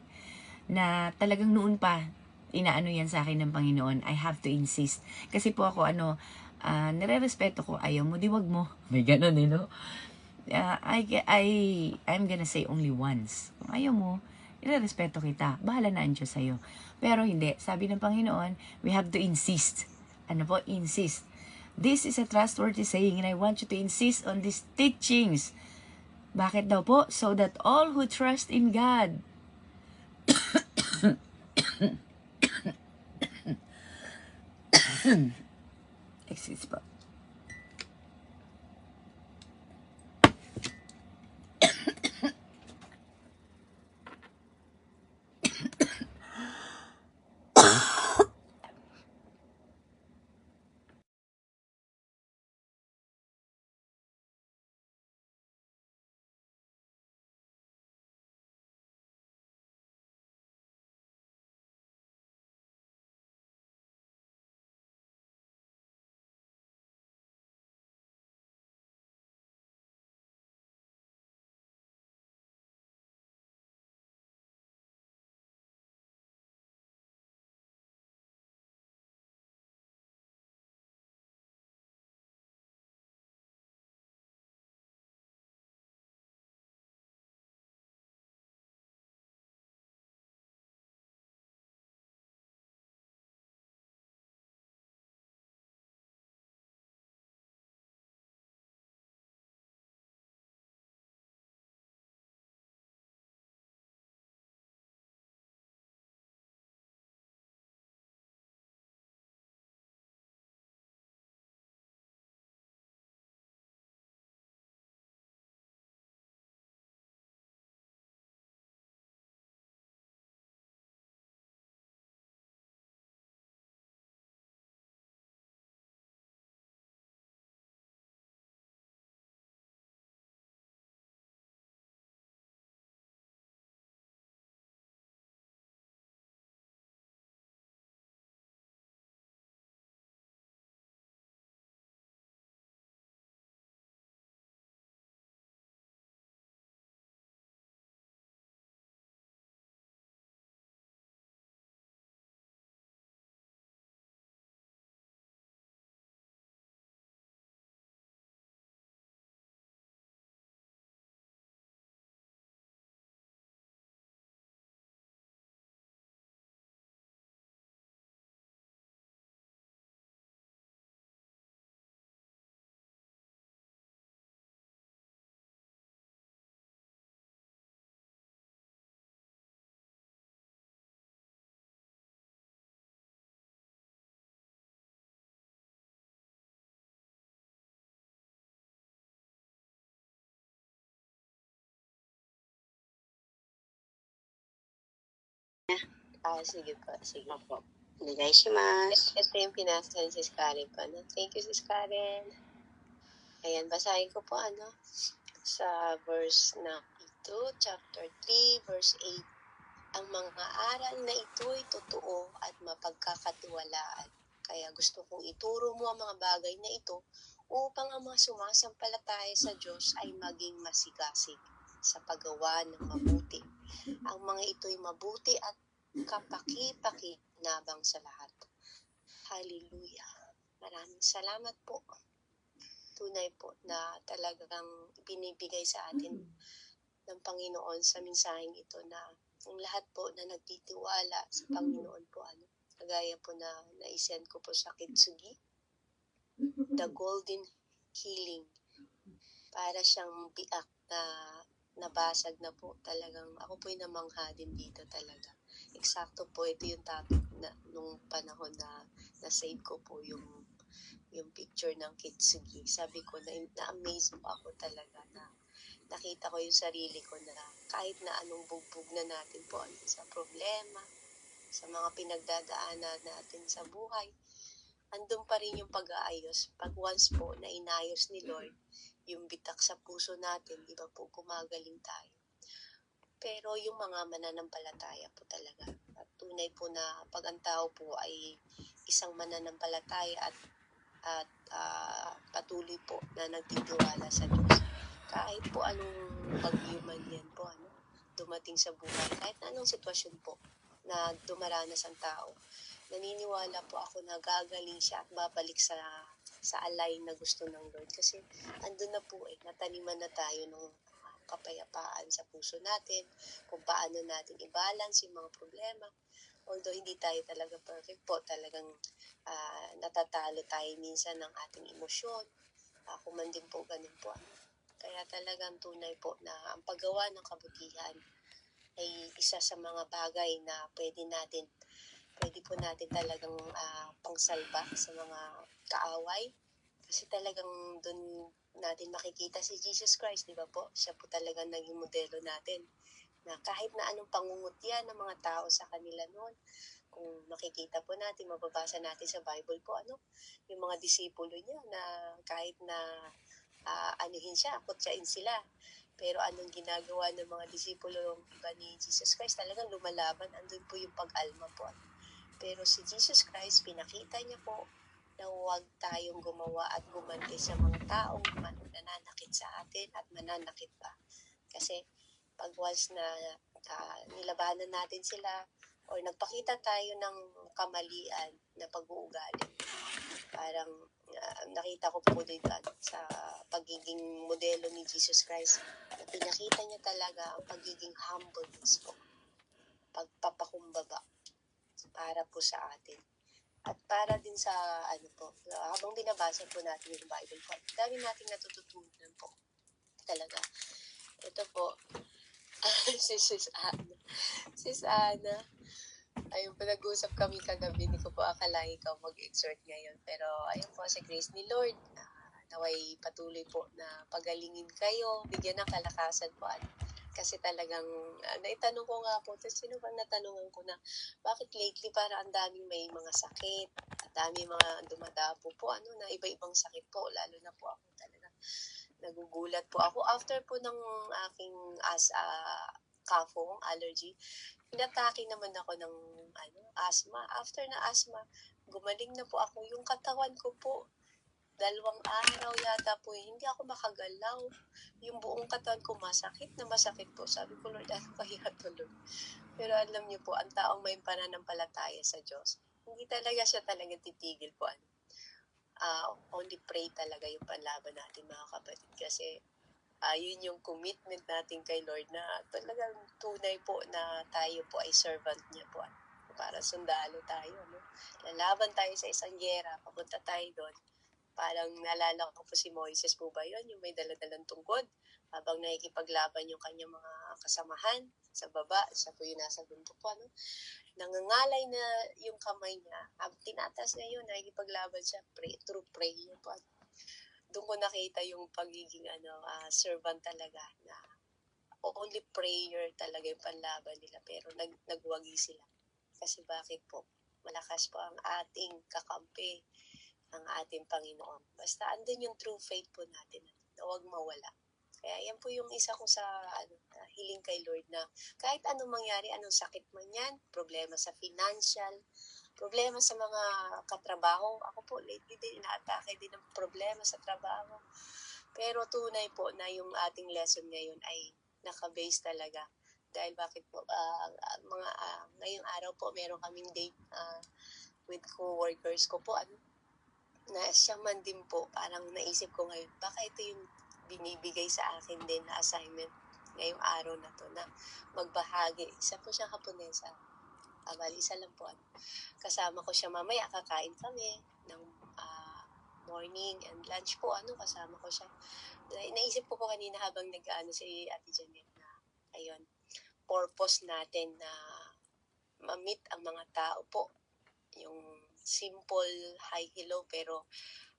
Na talagang noon pa, inaano yan sa akin ng Panginoon, I have to insist. Kasi po ako, nire-respeto ko, ayaw mo, di wag mo. May ganun no? I'm gonna say only once. Kung ayaw mo, nire-respeto kita. Bahala na ang Diyos sa'yo. Pero hindi, sabi ng Panginoon, we have to insist. Ano po? Insist. This is a trustworthy saying and I want you to insist on these teachings. Bakit daw po? So that all who trust in God excuse po. Sige po, sige. Ito yung pinasa ni Sis Karen po. Thank you, Sis Karen. Ayan, basahin ko po sa verse na ito, chapter 3, verse 8. Ang mga aral na ito'y totoo at mapagkakatiwalaan. Kaya gusto kong ituro mo ang mga bagay na ito upang ang mga sumasampalataya sa Diyos ay maging masigasig sa paggawa ng mabuti. Ang mga ito'y mabuti at kapaki-pakinabang sa lahat. Hallelujah. Maraming salamat po. Tunay po na talagang binibigay sa atin ng Panginoon sa mensaheng ito na ang lahat po na nagtitiwala sa Panginoon po, kagaya po na naisend ko po sa Kitsugi, the golden healing, para siyang biak na nabasag na po talagang. Ako po'y namangha din dito talaga. Eksakto po, ito yung topic na nung panahon na na-save ko po yung picture ng Kitsugi. Sabi ko na-amaze po ako talaga na nakita ko yung sarili ko na kahit na anong bugbog na natin po sa problema, sa mga pinagdadaanan natin sa buhay, andun pa rin yung pag-aayos. Pag once po na inayos ni Lord yung bitak sa puso natin, di ba po, gumagaling tayo. Pero yung mga mananampalataya po talaga, at tunay po na pag ang tao po ay isang mananampalataya at patuloy po na nagtitiwala sa Diyos, kahit po anong bagyo man yan po, dumating sa buhay, kahit na anong sitwasyon po na dumaranas ang tao, naniniwala po ako na gagaling siya at babalik sa alay na gusto ng Lord. Kasi andun na po nataniman na tayo ng kapayapaan sa puso natin, kung paano natin i-balance yung mga problema. Although hindi tayo talaga perfect po, talagang natatalo tayo minsan ng ating emosyon. Ako man din po, ganun po. Kaya talagang tunay po na ang paggawa ng kabutihan ay isa sa mga bagay na pwede po natin talagang pangsalba sa mga kaaway. Kasi talagang doon natin makikita si Jesus Christ, di ba po? Siya po talagang naging modelo natin. Na kahit na anong pangungutya ng mga tao sa kanila noon, kung makikita po natin, mababasa natin sa Bible po, yung mga disipulo niya na kahit na anuhin siya, kutsain sila. Pero anong ginagawa ng mga disipulo iba ni Jesus Christ? Talagang lumalaban, andun po yung pag-alma po. Pero si Jesus Christ, pinakita niya po na huwag tayong gumawa at gumanti sa mga taong nananakit sa atin at mananakit pa. Kasi pag once na nilabanan natin sila or nagpakita tayo ng kamalian na pag-uugali, parang nakita ko po dito sa pagiging modelo ni Jesus Christ na pinakita niya talaga ang pagiging humbleness po, pagpapakumbaba para po sa atin. At para din sa habang binabasa po natin yung Bible po, dami nating natututunan po. Talaga. Ito po, si Sis Ana, ayun po, nag-usap kami kagabi, hindi ko po akalain ikaw mag-exhort ngayon. Pero ayun po, sa grace ni Lord, naway patuloy po na pagalingin kayo, bigyan ng kalakasan po. Kasi talagang, naitanong ko nga po, sino ba natanungan ko na, bakit lately parang ang daming may mga sakit, at daming mga dumadapo po, na iba-ibang sakit po, lalo na po ako talaga. Nagugulat po ako after po ng aking kafong, allergy, inatake naman ako ng asthma. After na asthma, gumaling na po ako. Yung katawan ko po, 2 araw yata po, hindi ako makagalaw. Yung buong katawan ko masakit po. Sabi ko, Lord, ano kaya tuloy? Pero alam niyo po, ang taong may pananampalataya sa Diyos, hindi talaga siya talaga titigil po. Only pray talaga yung panlaban natin, mga kapatid. Kasi yun yung commitment natin kay Lord na talagang tunay po na tayo po ay servant niya po. Para sundalo tayo. Lalaban tayo sa isang giyera, papunta tayo doon. Parang naalala ko po si Moises po ba yun, yung may daladalang tungkod, habang nakikipaglaban yung kanyang mga kasamahan sa baba, siya po yung nasa bundok po, nangangalay na yung kamay niya, tinatas na yun, nakikipaglaban siya, through prayer po. Doon ko nakita yung pagiging servant talaga, na only prayer talaga yung panlaban nila, pero nagwagi sila. Kasi bakit po? Malakas po ang ating kakampi, ang ating Panginoon. Basta andun yung true faith po natin, na huwag mawala. Kaya yan po yung isa ko sa hiling kay Lord, na kahit anong mangyari, anong sakit man yan, problema sa financial, problema sa mga katrabaho. Ako po, lately din, inaatake din ng problema sa trabaho. Pero tunay po na yung ating lesson ngayon ay naka-base talaga. Dahil bakit po, ngayong araw po, meron kaming date with co-workers ko po, na siya man din po, parang naisip ko ngayon, baka ito yung binibigay sa akin din na assignment ngayong araw na to, na magbahagi. Isa po siya Haponesa. Bali, isa lang po. Kasama ko siya mamaya, kakain kami ng morning and lunch po, kasama ko siya. Naisip ko po kanina habang nag-ano si Ate Janet na, ayun, purpose natin na ma-meet ang mga tao po. Yung simple hi, hello, pero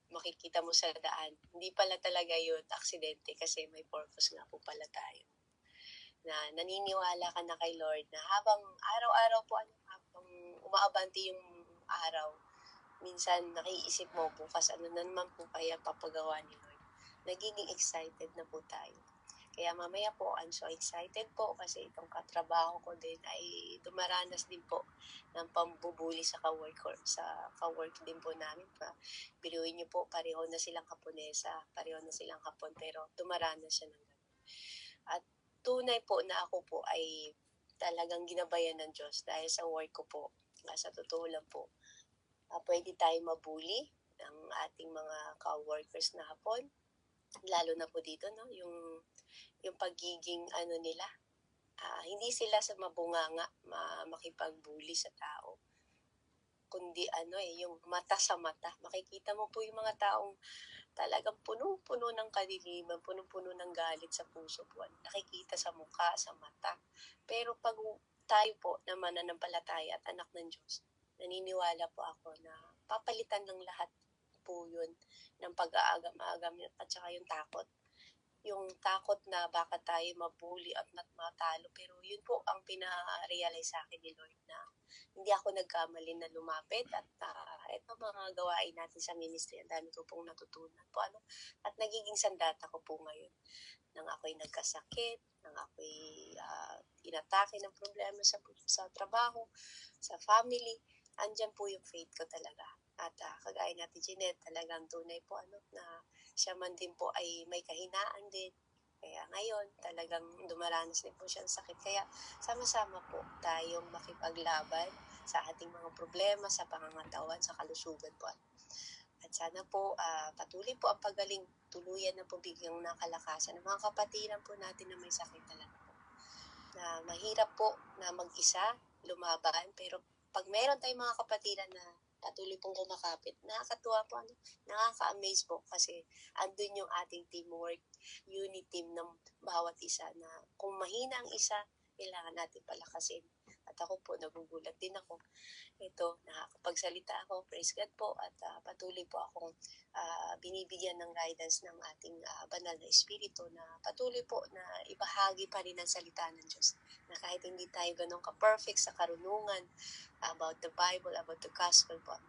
makikita mo sa daan. Hindi pala talaga yun aksidente, kasi may purpose nga po pala tayo. Na naniniwala ka na kay Lord na habang araw-araw po, habang umaabante yung araw, minsan nakiisip mo bukas ano na naman po kaya papagawa ni Lord. Nagiging excited na po tayo. Kaya mamaya po, I'm so excited po kasi itong katrabaho ko din ay dumaranas din po ng pambubuli sa ka-work din po namin. Biruin niyo po, pareho na silang Haponesa, pareho na silang Hapon, pero dumaranas siya ng ganun. At tunay po na ako po ay talagang ginabayan ng Diyos dahil sa work ko po. Sa totoo lang po, pwede tayo mabuli ng ating mga ka-workers na Hapon. Lalo na po dito, no, yung pagiging nila, hindi sila sa mabunganga makipagbuli sa tao, kundi yung mata sa mata. Makikita mo po yung mga taong talagang puno-puno ng kadiliman, puno-puno ng galit sa puso po. Nakikita sa mukha, sa mata. Pero pag tayo po na mananampalataya at anak ng Diyos, naniniwala po ako na papalitan ng lahat po yun ng pag-aagam-agam at saka yung takot. Yung takot na baka tayo mabuli at matalo. Pero yun po ang pina-realize sa akin ni Lord na hindi ako nagkamali na lumapit at ito mga gawain natin sa ministry. Ang dami ko pong natutunan po. At nagiging sandata ko po ngayon. Nang ako'y nagkasakit, nang ako'y inatake ng problema sa trabaho, sa family, andyan po yung faith ko talaga. At kagaya natin Jeanette, talagang tunay po na siya man din po ay may kahinaan din. Kaya ngayon, talagang dumaranas din po siya ng sakit. Kaya sama-sama po tayong makipaglaban sa ating mga problema, sa pangangatawan, sa kalusugan po. At sana po patuloy po ang pagaling, tuluyan na po bigyang nakalakasan ng mga kapatiran po natin na may sakit talaga po. Na mahirap po na mag-isa, lumaban, pero pag meron tayong mga kapatiran na patuloy pong kumakapit, nakakatuwa po, nakaka-amaze po kasi andun yung ating teamwork, unit team ng bawat isa na kung mahina ang isa, kailangan natin palakasin. At ako po, nagugulat din ako. Ito, nakakapagsalita ako, praise God po, at patuloy po akong binibigyan ng guidance ng ating banal na espiritu na patuloy po na ibahagi pa rin ang salita ng Diyos. Na kahit hindi tayo ganun ka-perfect sa karunungan about the Bible, about the gospel po,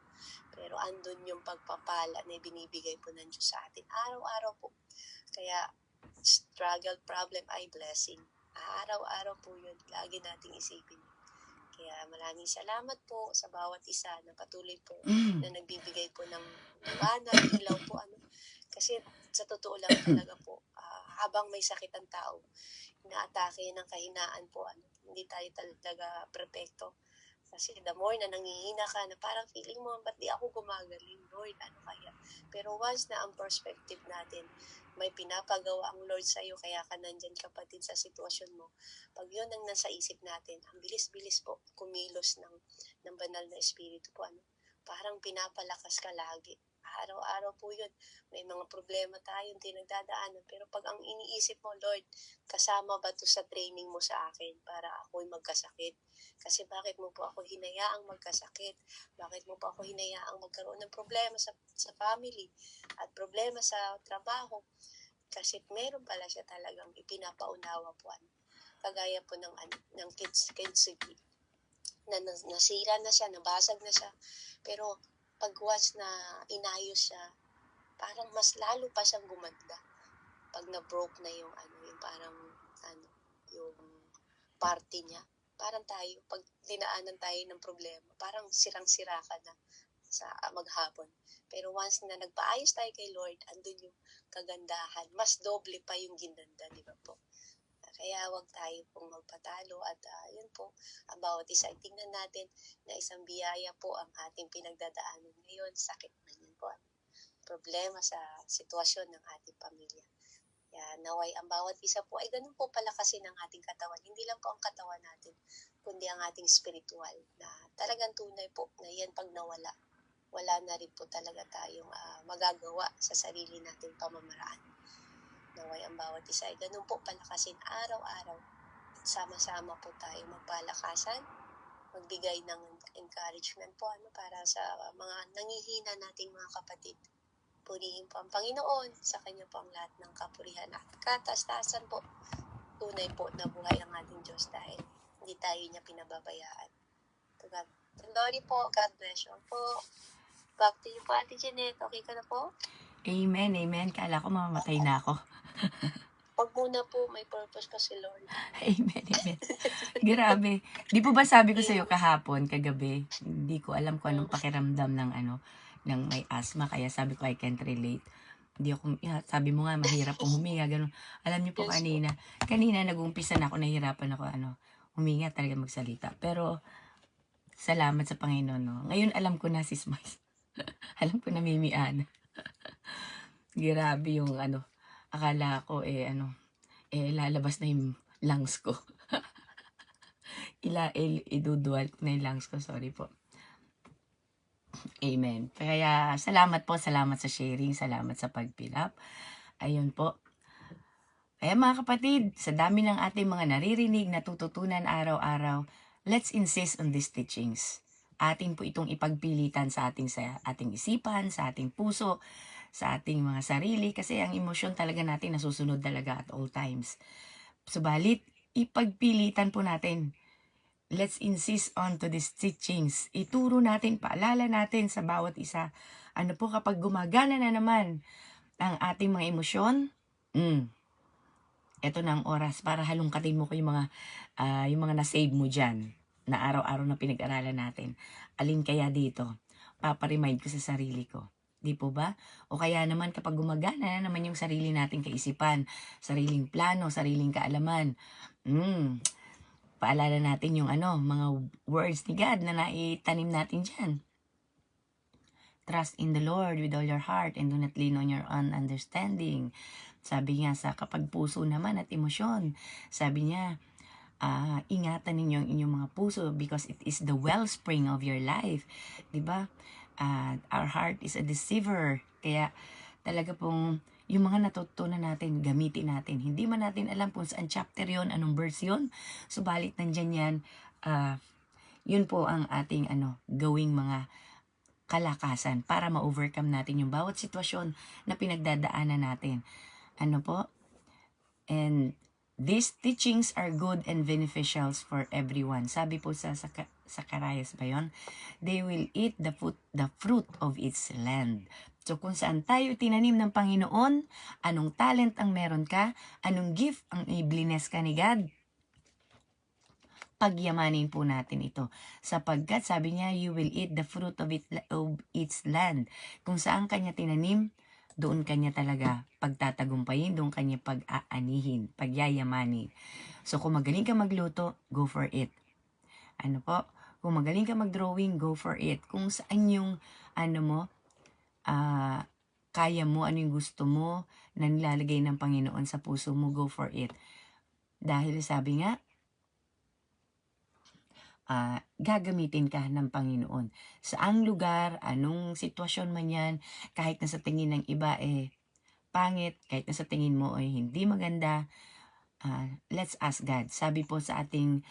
pero andun yung pagpapala na binibigay po ng Diyos sa atin. Araw-araw po. Kaya, struggle, problem ay blessing. Araw-araw po yun. Lagi nating isipin. Kaya maraming salamat po sa bawat isa na patuloy po na nagbibigay po ng liwanag, ilaw po. Kasi sa totoo lang talaga po, habang may sakit ang tao, inaatake ng kahinaan po. Hindi tayo talaga perfecto. Kasi the more na nangihina ka, na parang feeling mo, ba't di ako gumagaling, Lord, ano kaya? Pero once na ang perspective natin, may pinapagawa ang Lord sa'yo, kaya ka nandyan kapatid sa sitwasyon mo. Pag yun ang nasa isip natin, ang bilis-bilis po kumilos ng banal na espiritu po. Parang pinapalakas ka lagi. Araw-araw po yun. May mga problema tayong tinagdadaanan. Pero pag ang iniisip mo, Lord, kasama ba to sa training mo sa akin para ako'y magkasakit? Kasi bakit mo po ako hinayaang magkasakit? Bakit mo po ako hinayaang magkaroon ng problema sa family at problema sa trabaho? Kasi meron pala siya talagang ipinapaunawa po. Kagaya po ng kids na nasira na siya, nabasag na siya. Pero pag once na inayos siya, parang mas lalo pa siyang gumanda. Pag na-broke na yung yung party niya, parang tayo, pag dinaanan tayo ng problema, parang sirang-sira ka na sa maghapon. Pero once na nagpaayos tayo kay Lord, andun yung kagandahan. Mas doble pa yung ginanda, di ba po? Kaya wag tayo pong magpatalo at yun po, ang bawat isa ay tingnan natin na isang biyaya po ang ating pinagdadaanan ngayon. Sakit man yun po. Problema sa sitwasyon ng ating pamilya. Kaya naway ang bawat isa po ay ganun po palakasin ang ating katawan. Hindi lang po ang katawan natin, kundi ang ating spiritual na talagang tunay po na yan pag nawala, wala na rin po talaga tayong magagawa sa sarili nating pamamaraan. Naway ang bawat isa ay ganun po palakasin araw-araw. At sama-sama po tayo magpalakasan, magbigay ng encouragement po para sa mga nangihina nating mga kapatid. Purihin po ang Panginoon, sa Kanya po ang lahat ng kapurihan at kataas-taasan po. Tunay po na buhay ang ating Diyos dahil hindi tayo niya pinababayaan. Glory po, God bless you po. Back to you po, Ate Jeanette. Okay ka na po? Amen, amen. Kala ko mamamatay na ako. Wag muna po, may purpose pa si Lord. Amen, amen. Grabe. Di po ba sabi ko sa'yo kahapon, kagabi, hindi ko alam kung anong pakiramdam ng may asthma, kaya sabi ko I can't relate. Hindi ako, sabi mo nga, mahirap pong huminga, ganun. Alam niyo po Yes, kanina nag-umpisa na ako, nahihirapan ako, huminga talaga magsalita. Pero, salamat sa Panginoon, no? Ngayon alam ko na, sis Mais. Alam ko na, Mimi Ana. Grabe yung akala ko lalabas na yung lungs ko. Idudual ko na yung lungs ko, sorry po. Amen. Kaya salamat sa sharing, salamat sa pag-fill up. Ayun po. Kaya mga kapatid, sa dami ng ating mga naririnig, natututunan araw-araw, let's insist on these teachings. Atin po itong ipagpilitan sa ating isipan, sa ating puso, sa ating mga sarili, kasi ang emosyon talaga natin nasusunod talaga at all times. Subalit, ipagpilitan po natin. Let's insist on to these teachings. Ituro natin, paalala natin sa bawat isa. Ano po kapag gumagana na naman ang ating mga emosyon, eto na ang oras para halungkatin mo ko yung mga na-save mo dyan na araw-araw na pinag-aralan natin. Alin kaya dito? Paparemind ko sa sarili ko. Di po ba? O kaya naman kapag gumagana na naman yung sarili nating kaisipan, sariling plano, sariling kaalaman, paalala natin yung mga words ni God na naitanim natin dyan. Trust in the Lord with all your heart and do not lean on your own understanding. Sabi nga sa kapag puso naman at emosyon, sabi niya, ingatan ninyo ang inyong mga puso because it is the wellspring of your life. Diba? Our heart is a deceiver. Kaya talaga pong yung mga natutunan natin, gamitin natin. Hindi man natin alam kung saan chapter yon, anong verse yon. Subalit nandyan yan. Yun po ang ating gawing mga kalakasan para ma-overcome natin yung bawat sitwasyon na pinagdadaanan natin. Ano po? And these teachings are good and beneficial for everyone. Sabi po sa Zacarias ba yun? They will eat the fruit of its land. So kung saan tayo tinanim ng Panginoon, anong talent ang meron ka, anong gift ang i-bless ka ni God, pagyamanin po natin ito. Sapagkat sabi niya, you will eat the fruit of its land. Kung saan kanya tinanim, doon kanya talaga pagtatagumpayin, doon kanya pag-aanihin, pagyayamanin. So kung magaling ka magluto, go for it. Ano po? Kung magaling ka mag-drawing, go for it. Kung saan yung kaya mo, ano yung gusto mo na nilalagay ng Panginoon sa puso mo, go for it. Dahil sabi nga, gagamitin ka ng Panginoon. Saang lugar, anong sitwasyon man yan, kahit na sa tingin ng iba pangit, kahit na sa tingin mo hindi maganda, let's ask God. Sabi po sa ating,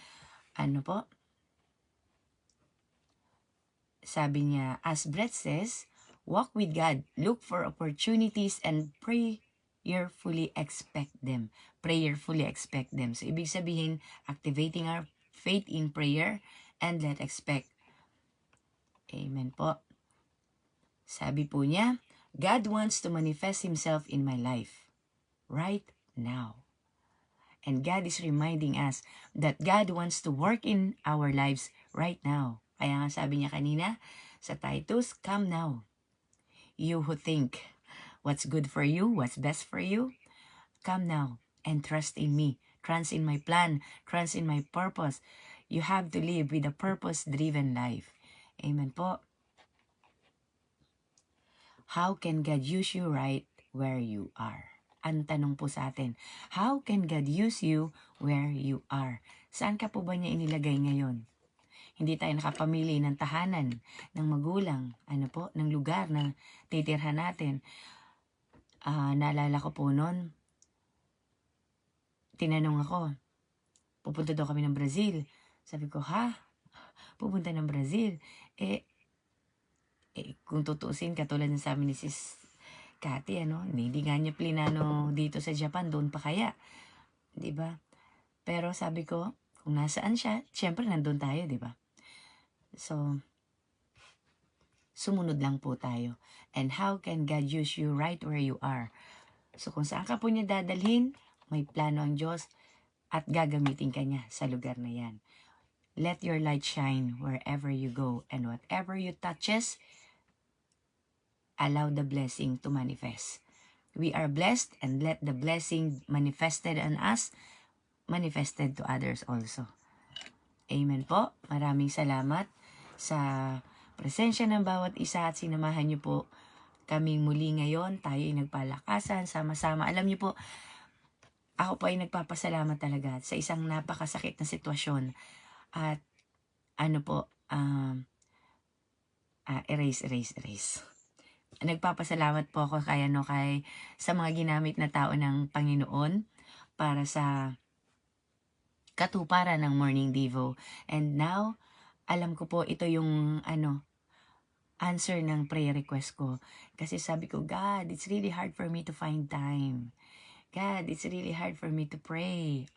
sabi niya, as Brett says, walk with God, look for opportunities and prayerfully expect them. Prayerfully expect them. So, ibig sabihin, activating our faith in prayer and let expect. Amen po. Sabi po niya, God wants to manifest Himself in my life right now. And God is reminding us that God wants to work in our lives right now. Kaya nga sabi niya kanina sa Titus, come now. You who think what's good for you, what's best for you, come now and trust in me. Trust in my plan, trust in my purpose. You have to live with a purpose-driven life. Amen po. How can God use you right where you are? Ang tanong po sa atin, how can God use you where you are? Saan ka po ba niya inilagay ngayon? Hindi tayo nakapamili ng tahanan, ng magulang, ng lugar na titirhan natin. Naalala ko po noon, tinanong ako, pupunta daw kami ng Brazil. Sabi ko, pupunta ng Brazil? Kung tutuusin, katulad ng sabi ni Sis Cathy, hindi nga niya plinano dito sa Japan, doon pa kaya. Diba? Pero sabi ko, kung nasaan siya, syempre nandun tayo, diba? So, sumunod lang po tayo. And how can God use you right where you are? So, kung saan ka po niya dadalhin, may plano ang Diyos at gagamitin ka niya sa lugar na yan. Let your light shine wherever you go, and whatever you touches, allow the blessing to manifest. We are blessed, and let the blessing manifested on us, manifested to others also. Amen po. Maraming salamat sa presensya ng bawat isa at sinamahan niyo po kaming muli ngayon. Tayo ay nagpalakasan, sama-sama. Alam niyo po, ako po ay nagpapasalamat talaga sa isang napakasakit na sitwasyon. At ano po, erase. Nagpapasalamat po ako kay sa mga ginamit na tao ng Panginoon para sa katuparan ng Morning Devo. And now, alam ko po ito yung answer ng prayer request ko. Kasi sabi ko, God, it's really hard for me to find time. God, it's really hard for me to pray.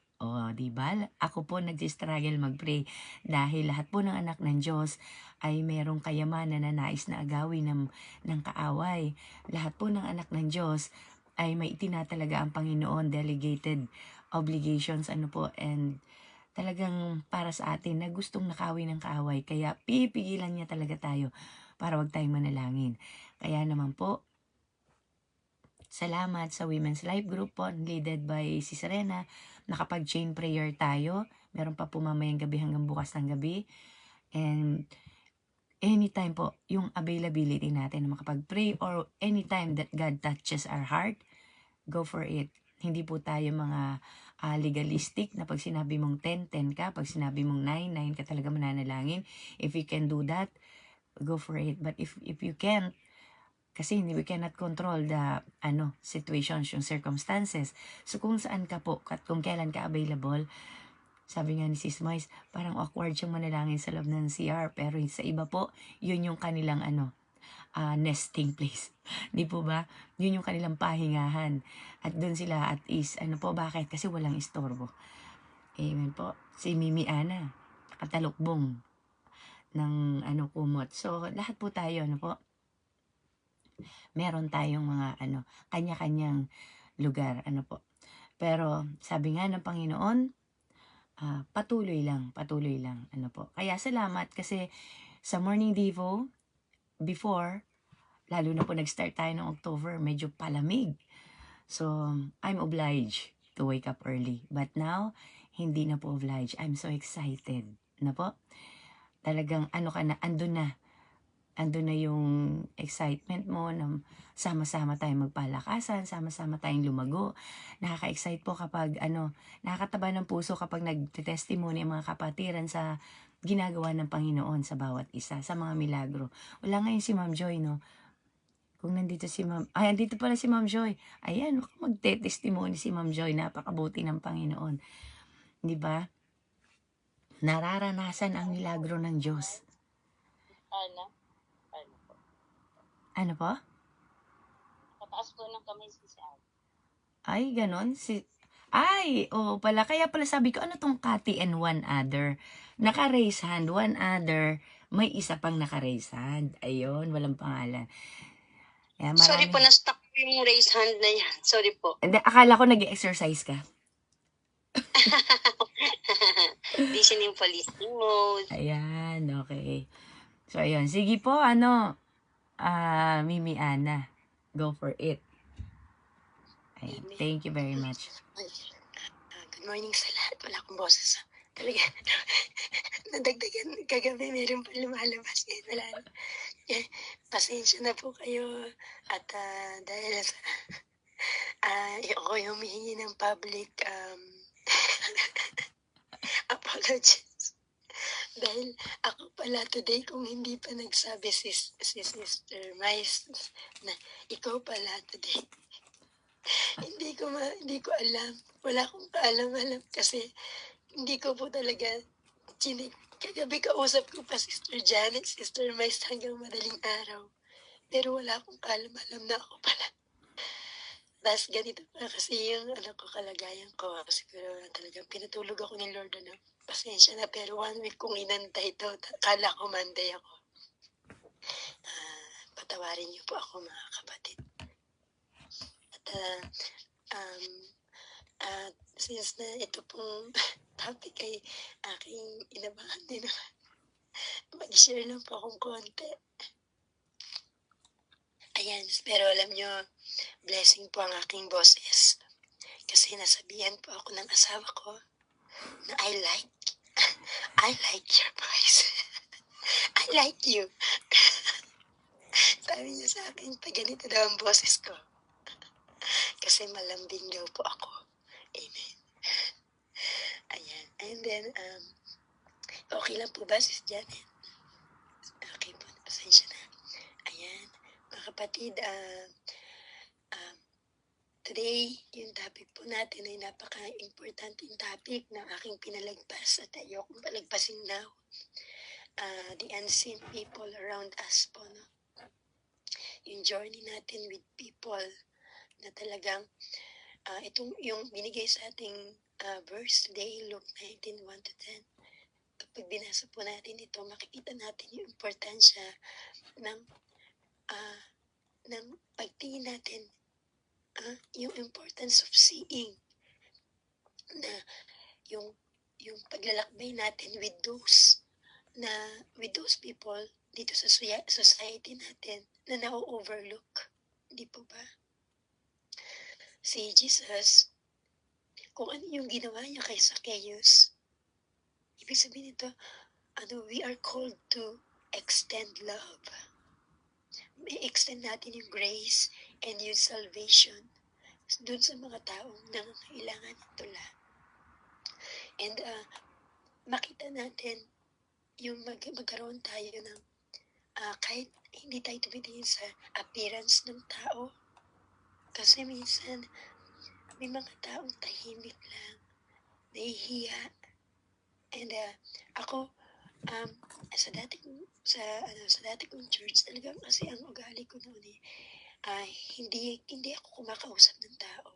Diba? Ako po nag-struggle mag-pray dahil lahat po ng anak ng Diyos ay merong kayamanan na nais na agawin ng kaaway. Lahat po ng anak ng Diyos ay may itinatalaga ang Panginoon, delegated obligations, and talagang para sa atin na gustong nakawin ng kaaway. Kaya pipigilan niya talaga tayo para wag tayong manalangin. Kaya naman po, salamat sa Women's Life Group po, led by si Serena. Nakapag-chain prayer tayo. Meron pa po mamayang gabi hanggang bukas ng gabi. And anytime po, yung availability natin na makapag-pray or anytime that God touches our heart, go for it. Hindi po tayo mga legalistic na pag sinabi mong 10, 10 ka. Pag sinabi mong 9, 9 ka talaga mananalangin. If you can do that, go for it. But if you can't, kasi we cannot control the situations, yung circumstances. So kung saan ka po, at kung kailan ka available, sabi nga ni Sis Mais, parang awkward siyang manalangin sa loob ng CR. Pero sa iba po, yun yung kanilang nesting place. Di po ba? Yun yung kanilang pahingahan. At doon sila at is, bakit? Kasi walang istorbo. Amen po. Si Mimi Ana, katalukbong ng kumot. So, lahat po tayo, meron tayong mga kanya-kanyang lugar, Pero, sabi nga ng Panginoon, patuloy lang, Kaya salamat kasi sa Morning Devo, before, lalo na po nag-start tayo ng October, medyo palamig. So, I'm obliged to wake up early. But now, hindi na po obliged. I'm so excited. Talagang andun na yung excitement mo na sama-sama tayong magpalakasan, sama-sama tayong lumago. Nakaka-excite po kapag nakakataba ng puso kapag nagte-testimony ang mga kapatiran sa ginagawa ng Panginoon sa bawat isa, sa mga milagro. Wala ngayon si Ma'am Joy, Kung nandito si Ma'am, andito pala si Ma'am Joy. Ayan, magte-testimony si Ma'am Joy, napakabuti ng Panginoon. Di ba? Nararanasan ang milagro ng Diyos. Ano po? Pataas po ng kamay si Sam. Ay, ganon. Pala. Kaya pala sabi ko, ano tong Cathy and one other? Naka-raise hand, one other. May isa pang naka-raise hand. Ayun, walang pangalan. Sorry po, na-stuck po yung raise hand na yan. Sorry po. Hindi, akala ko nag-exercise ka. Listening po, listening mode. Ayan, okay. So, ayun. Sige po, Mimi Ana. Go for it. Ayan. Thank you very much. Good morning sa lahat. Wala akong boses. Talaga, nadagdagan kagabi, meron pa lumalabas. Wala na. Pasensya na po kayo. At dahil sa ako yung humihingi ng public apologies. Dahil ako pala today, kung hindi pa nagsabi si Sister Mais na ikaw pala today, hindi ko alam. Wala akong kaalam-alam kasi hindi ko po talaga kagabi kausap ko pa Sister Janet, Sister Mais hanggang madaling araw. Pero wala akong kaalam-alam na ako pala. Tapos ganito pa kasi yung kalagayan ko. Siguro talagang pinatulog ako ni Lord pasensya na, pero 1 week kong inantay ito. Kala ko Monday ako. Patawarin niyo po ako, mga kapatid. At At since na ito pong topic ay aking inabangan din naman, mag-share lang po akong konti. Ayan, pero alam nyo, blessing po ang aking boses. Kasi nasabihan po ako ng asawa ko na I like your voice. I like you. Sabi niya sa akin, pag ganito daw ang boses ko. Kasi malambing daw po ako. Amen. Ayan. And then, okay lang po ba, Sis Janet? Okay po, pasensya na. Ayan. Mga kapatid, today, yung topic po natin ay napaka-importanting topic na aking pinalagpas at ayokong palagpasin now. The unseen people around us po, no? Yung journey natin with people na talagang itong yung binigay sa ating verse today, Luke 19:1-10. Kapag binasa po natin ito, makikita natin yung importansya ng pagtingin natin, yung importance of seeing, na yung paglalakbay natin with those people dito sa society natin na na-overlook. Hindi po ba? Si Jesus, kung ano yung ginawa niya kay Zacchaeus, ibig sabihin nito, we are called to extend love. May extend natin yung grace and yung salvation dun sa mga taong nangangailangan ng tula. And makita natin yung magkaroon tayo ng kahit hindi tayo tumitingin sa appearance ng tao. Kasi minsan, may mga taong tahimik lang, nahihiya. And ako, sa dati kong church, talagang kasi ang ugali ko noon hindi ako kumakausap ng tao.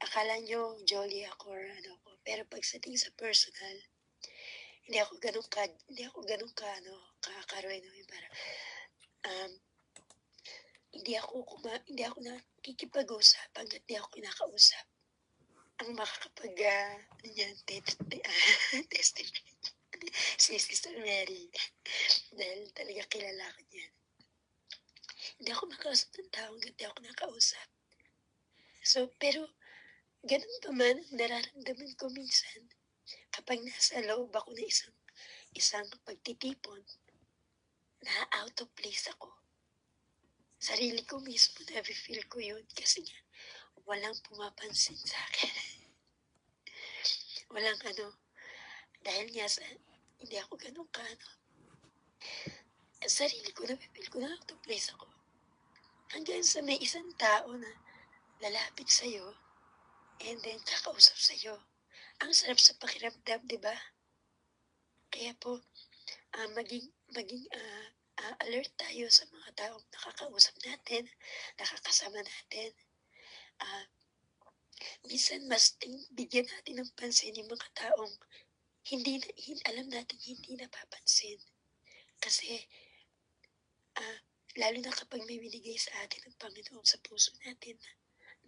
Akala nyo jolly ako or ano ko, pero pagdating sa personal, hindi ako ganun kakaroy, no? Para hindi ako nakikipag-usap hanggat hindi ako kinakausap. Ang makakapag testify si Sister Mary. Dahil talaga kilala ko niyan. Hindi ako makausap ng tao hanggat hindi ako nakausap. So, pero ganun pa man, nararamdaman ko minsan kapag nasa loob ako na isang pagtitipon, na out of place ako. Sarili ko mismo, na-feel ko yun kasi nga, walang pumapansin sa akin. Walang dahil nga hindi ako ganun sarili ko, na-feel ko na out of place ako. Hanggang sa may isang tao na lalapit sa'yo, and then kakausap sa'yo. Ang sarap sa pakiramdam, di ba? Kaya po, maging alert tayo sa mga taong nakakausap natin, nakakasama natin. Minsan mas bigyan natin ng pansin yung mga taong alam natin hindi napapansin. Kasi lalo na kapag may binigay sa atin ng Panginoon sa puso natin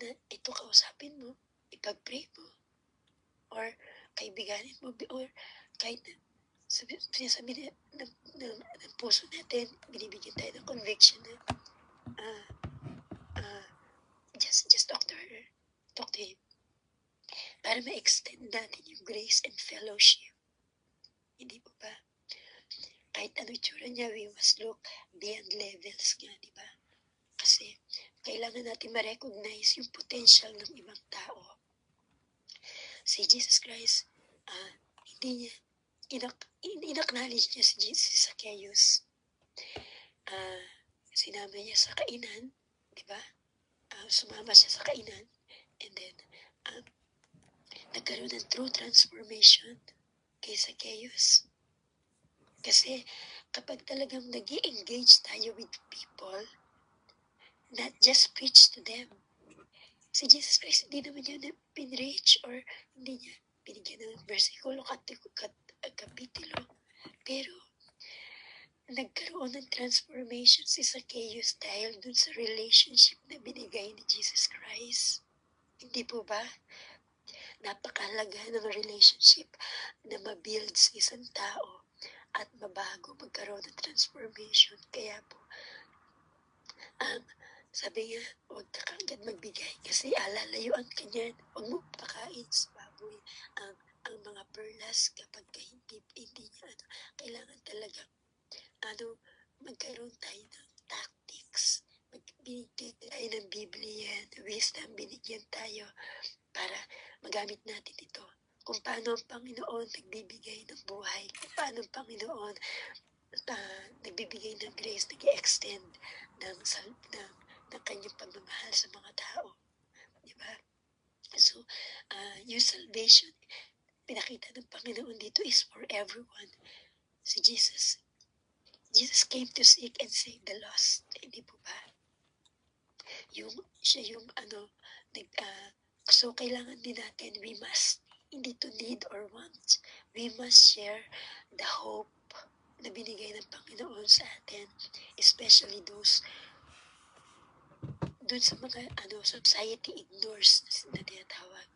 na ito kausapin mo, ipag-pray mo, or kaibiganin mo, or kahit sinasabi ng puso natin, binibigyan tayo ng conviction na just talk to her, talk to him, para ma-extend natin yung grace and fellowship. Hindi po ba? Kahit ano itsura niya, we must look beyond levels nga, di ba? Kasi kailangan natin ma-recognize yung potential ng ibang tao. Si Jesus Christ, hindi niya in-acknowledge niya si Zacchaeus. Sinama niya sa kainan, di ba? Sumama siya sa kainan, and then nagkaroon ng true transformation kay Zacchaeus. Kasi kapag talagang nag-i-engage tayo with people, not just preach to them. Si Jesus Christ, hindi naman niya pinreach or hindi niya binigyan ng versikulo, kapitulo. Pero nagkaroon ng transformation si Zacchaeus dahil dun sa relationship na binigay ni Jesus Christ. Hindi po ba? napakahalaga ng relationship na mabuild sa isang tao at mabago, magkaroon ng transformation. Kaya po, ang sabi nga, huwag ka kagad magbigay kasi alalayuan ka niyan. Huwag mo pakain sa baboy ang mga perlas kapag hindi niya kailangan talaga magkaroon tayo ng tactics. Binigyan tayo ng Biblia, wisdom, binigyan tayo para magamit natin ito. Kung paano ang Panginoon nagbibigay ng buhay, kung paano ang Panginoon nagbibigay ng grace, nag-extend ng kanyang pagmamahal sa mga tao. Diba? So, yung salvation, pinakita ng Panginoon dito is for everyone. Si Jesus came to seek and save the lost. Hindi po ba? Siya yung so kailangan din natin, we must, hindi to need or want, we must share the hope na binigay ng Panginoon sa atin, especially those dun sa mga society ignores na tinatawag,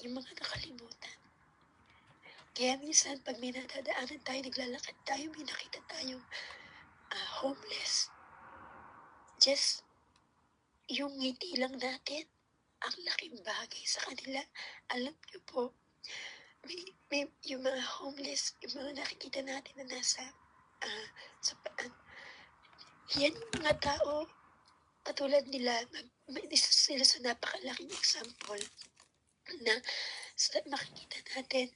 yung mga nakalimutan. Kaya minsan pag may nadadaanan tayo, naglalakad tayo, may nakita tayong homeless, just yung ngiti lang natin, ang laking bagay sa kanila. Alam niyo po, may yung mga homeless, yung mga nakikita natin na nasa sa paan, yan yung mga tao katulad nila, isa sila sa napakalaking example na makikita natin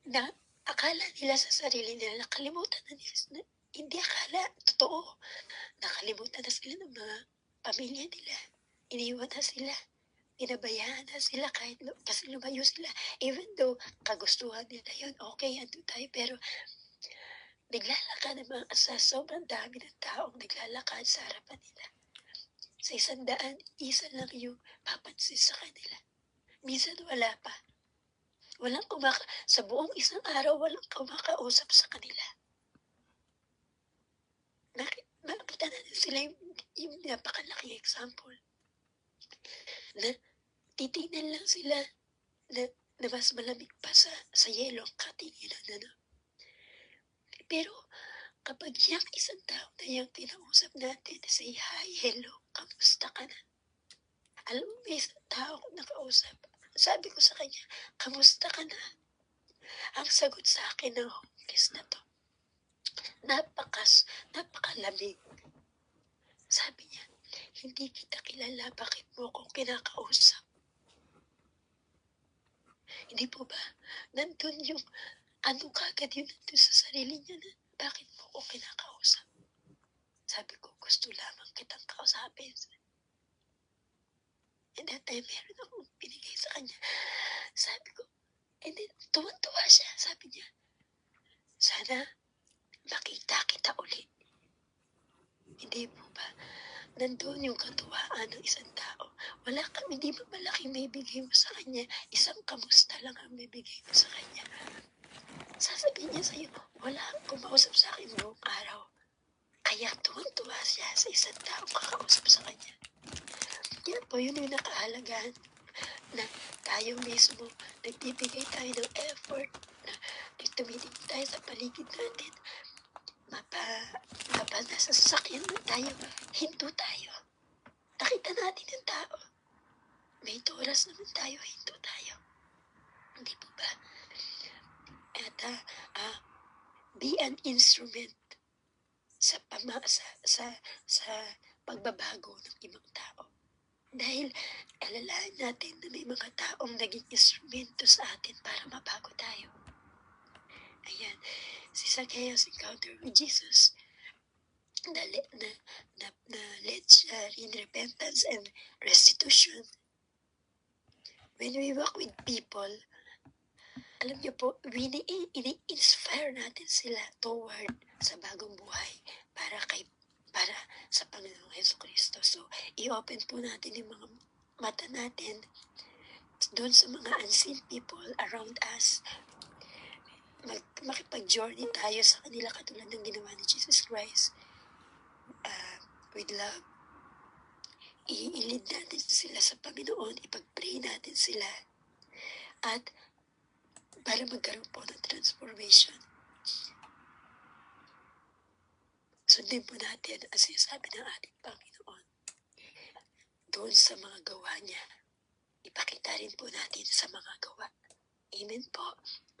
na akala nila sa sarili nila, nakalimutan na nila, hindi akala, totoo, nakalimutan na sila ng mga pamilya nila, iniwan na sila, pinabayaan na sila kahit kasi lumayo sila, even though kagustuhan nila yun, okay, ando tayo, pero naglalakad naman sa sobrang dami ng taong naglalakad sa harapan nila. Sa 100, isa lang yung papansin sa kanila. Minsan wala pa. Sa buong isang araw, walang kumakausap sa kanila. Makita natin sila yung napakalaking example. Na titignan lang sila na mas malamig pa sa yelo ang katinginan. Pero kapag yung isang tao na yung kinausap natin, say hi, hello, kamusta ka na? Alam mo, may isang tao kong nakausap. Sabi ko sa kanya, kamusta ka na? Ang sagot sa akin ng homeless na to, napakalamig. Sabi niya, hindi kita kilala, bakit mo akong kinakausap? Hindi po ba? Nandun yung, kagad yun nandun sa sarili niya na, bakit mo ako kinakausap? Sabi ko, gusto lamang kitang kausapin. And that time, meron akong binigay sa kanya. Sabi ko, and then, tuwan-tuwa siya. Sabi niya, sana makita kita ulit. Hindi po ba? Nandun yung katuwaan ng isang tao. Hindi ba malaking may bigay mo sa kanya? Isang kamusta lang ang may bigay mo sa kanya. Sasabihin niya sa'yo, wala kang kumausap sa akin buong araw. Kaya tuwan-tuwa siya sa isang tao kakausap sa kanya. Yan po, yun yung nakahalagahan na tayo mismo, nagbibigay tayo ng effort na tumitingin tayo sa paligid natin. Nasa sasakyan na tayo, hinto tayo. Nakita natin ang tao. May oras naman tayo, hinto tayo. Hindi po ba? At be an instrument sa pagbabago ng ibang tao. Dahil alalahan natin na may mga taong naging instrumento sa atin para mabago tayo. Ayan, si Zacchaeus encounter with Jesus na led siya in repentance and restitution. When we walk with people, alam niyo po, ini-inspire natin sila toward sa bagong buhay para sa Panginoong Jesucristo. So, i-open po natin yung mga mata natin doon sa mga unseen people around us. Makipag-journey tayo sa kanila katulad ng ginawa ni Jesus Christ. With love, i-lead natin sila sa Panginoon, ipag-pray natin sila At para magkaroon po ng transformation, sundin po natin ang sinasabi ng ating Panginoon doon sa mga gawa niya. Ipakita rin po natin sa mga gawa. Amen po.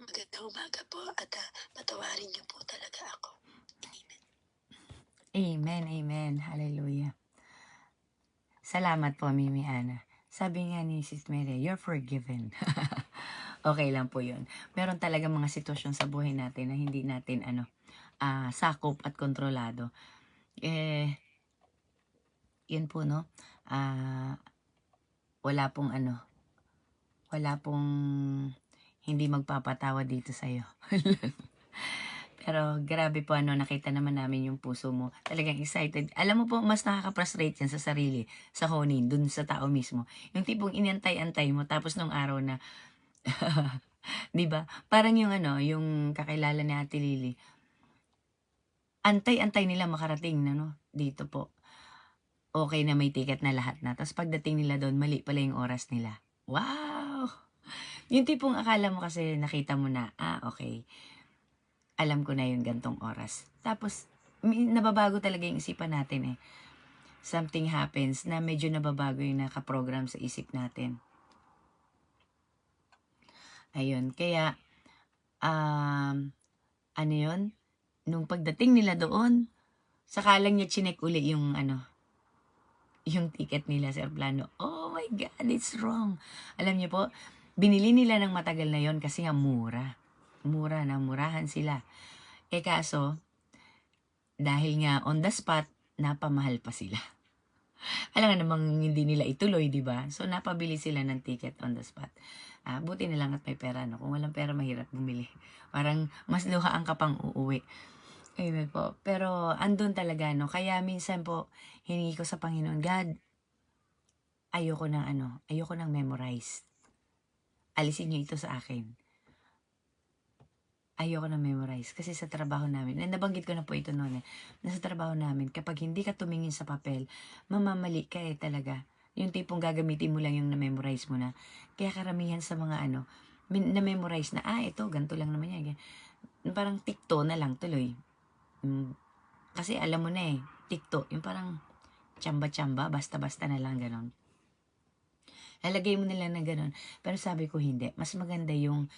Magandang umaga po at patawarin niyo po talaga ako. Amen. Amen, amen. Hallelujah. Salamat po, Mimi Ana. Sabi nga ni Sis Mary, you're forgiven. Okay lang po yun. Meron talaga mga sitwasyon sa buhay natin na hindi natin sakop at kontrolado. Yun po, no? Wala pong hindi magpapatawa dito sa'yo. Pero grabe po, nakita naman namin yung puso mo. Talagang excited. Alam mo po, mas nakaka-frustrate yan sa sarili, sa honin, dun sa tao mismo. Yung tipong inantay-antay mo, tapos nung araw na, di ba? Parang yung yung kakilala ni Ate Lily. Antay-antay nila makarating dito po. Okay na may ticket na lahat na. Tapos pagdating nila doon, mali pala yung oras nila. Wow! Yung tipong akala mo kasi nakita mo na, okay. Alam ko na yung gantong oras. Tapos, nababago talaga yung isipan natin eh. Something happens na medyo nababago yung nakaprogram sa isip natin. Ayun, kaya, yun? Nung pagdating nila doon, saka lang niya chinek uli yung yung ticket nila sa aeroplano. Oh my God, it's wrong. Alam niyo po, binili nila ng matagal na yon kasi nga mura. Murahan sila. Kaso, dahil nga on the spot, napamahal pa sila. Alam nga namang hindi nila ituloy, di ba? So, napabili sila ng ticket on the spot. Buti na lang at may pera, no? Kung walang pera, mahirap bumili. Parang mas luhaan ka pang uuwi. Amen po. Pero, andun talaga, no? Kaya minsan po, hiningi ko sa Panginoon, God, ayoko ng memorize. Alisin niyo ito sa akin. Ayoko na memorize kasi sa trabaho namin, nabanggit ko na po ito noon nasa trabaho namin, kapag hindi ka tumingin sa papel, mamamali ka talaga. Yung tipong gagamitin mo lang yung na-memorize mo na. Kaya karamihan sa mga na-memorize na, ito, ganito lang naman yan. Parang tikto na lang tuloy. Kasi alam mo na tikto, yung parang tsamba-tsamba, basta-basta na lang ganon. Lalagay mo na lang na ganon. Pero sabi ko hindi, mas maganda yung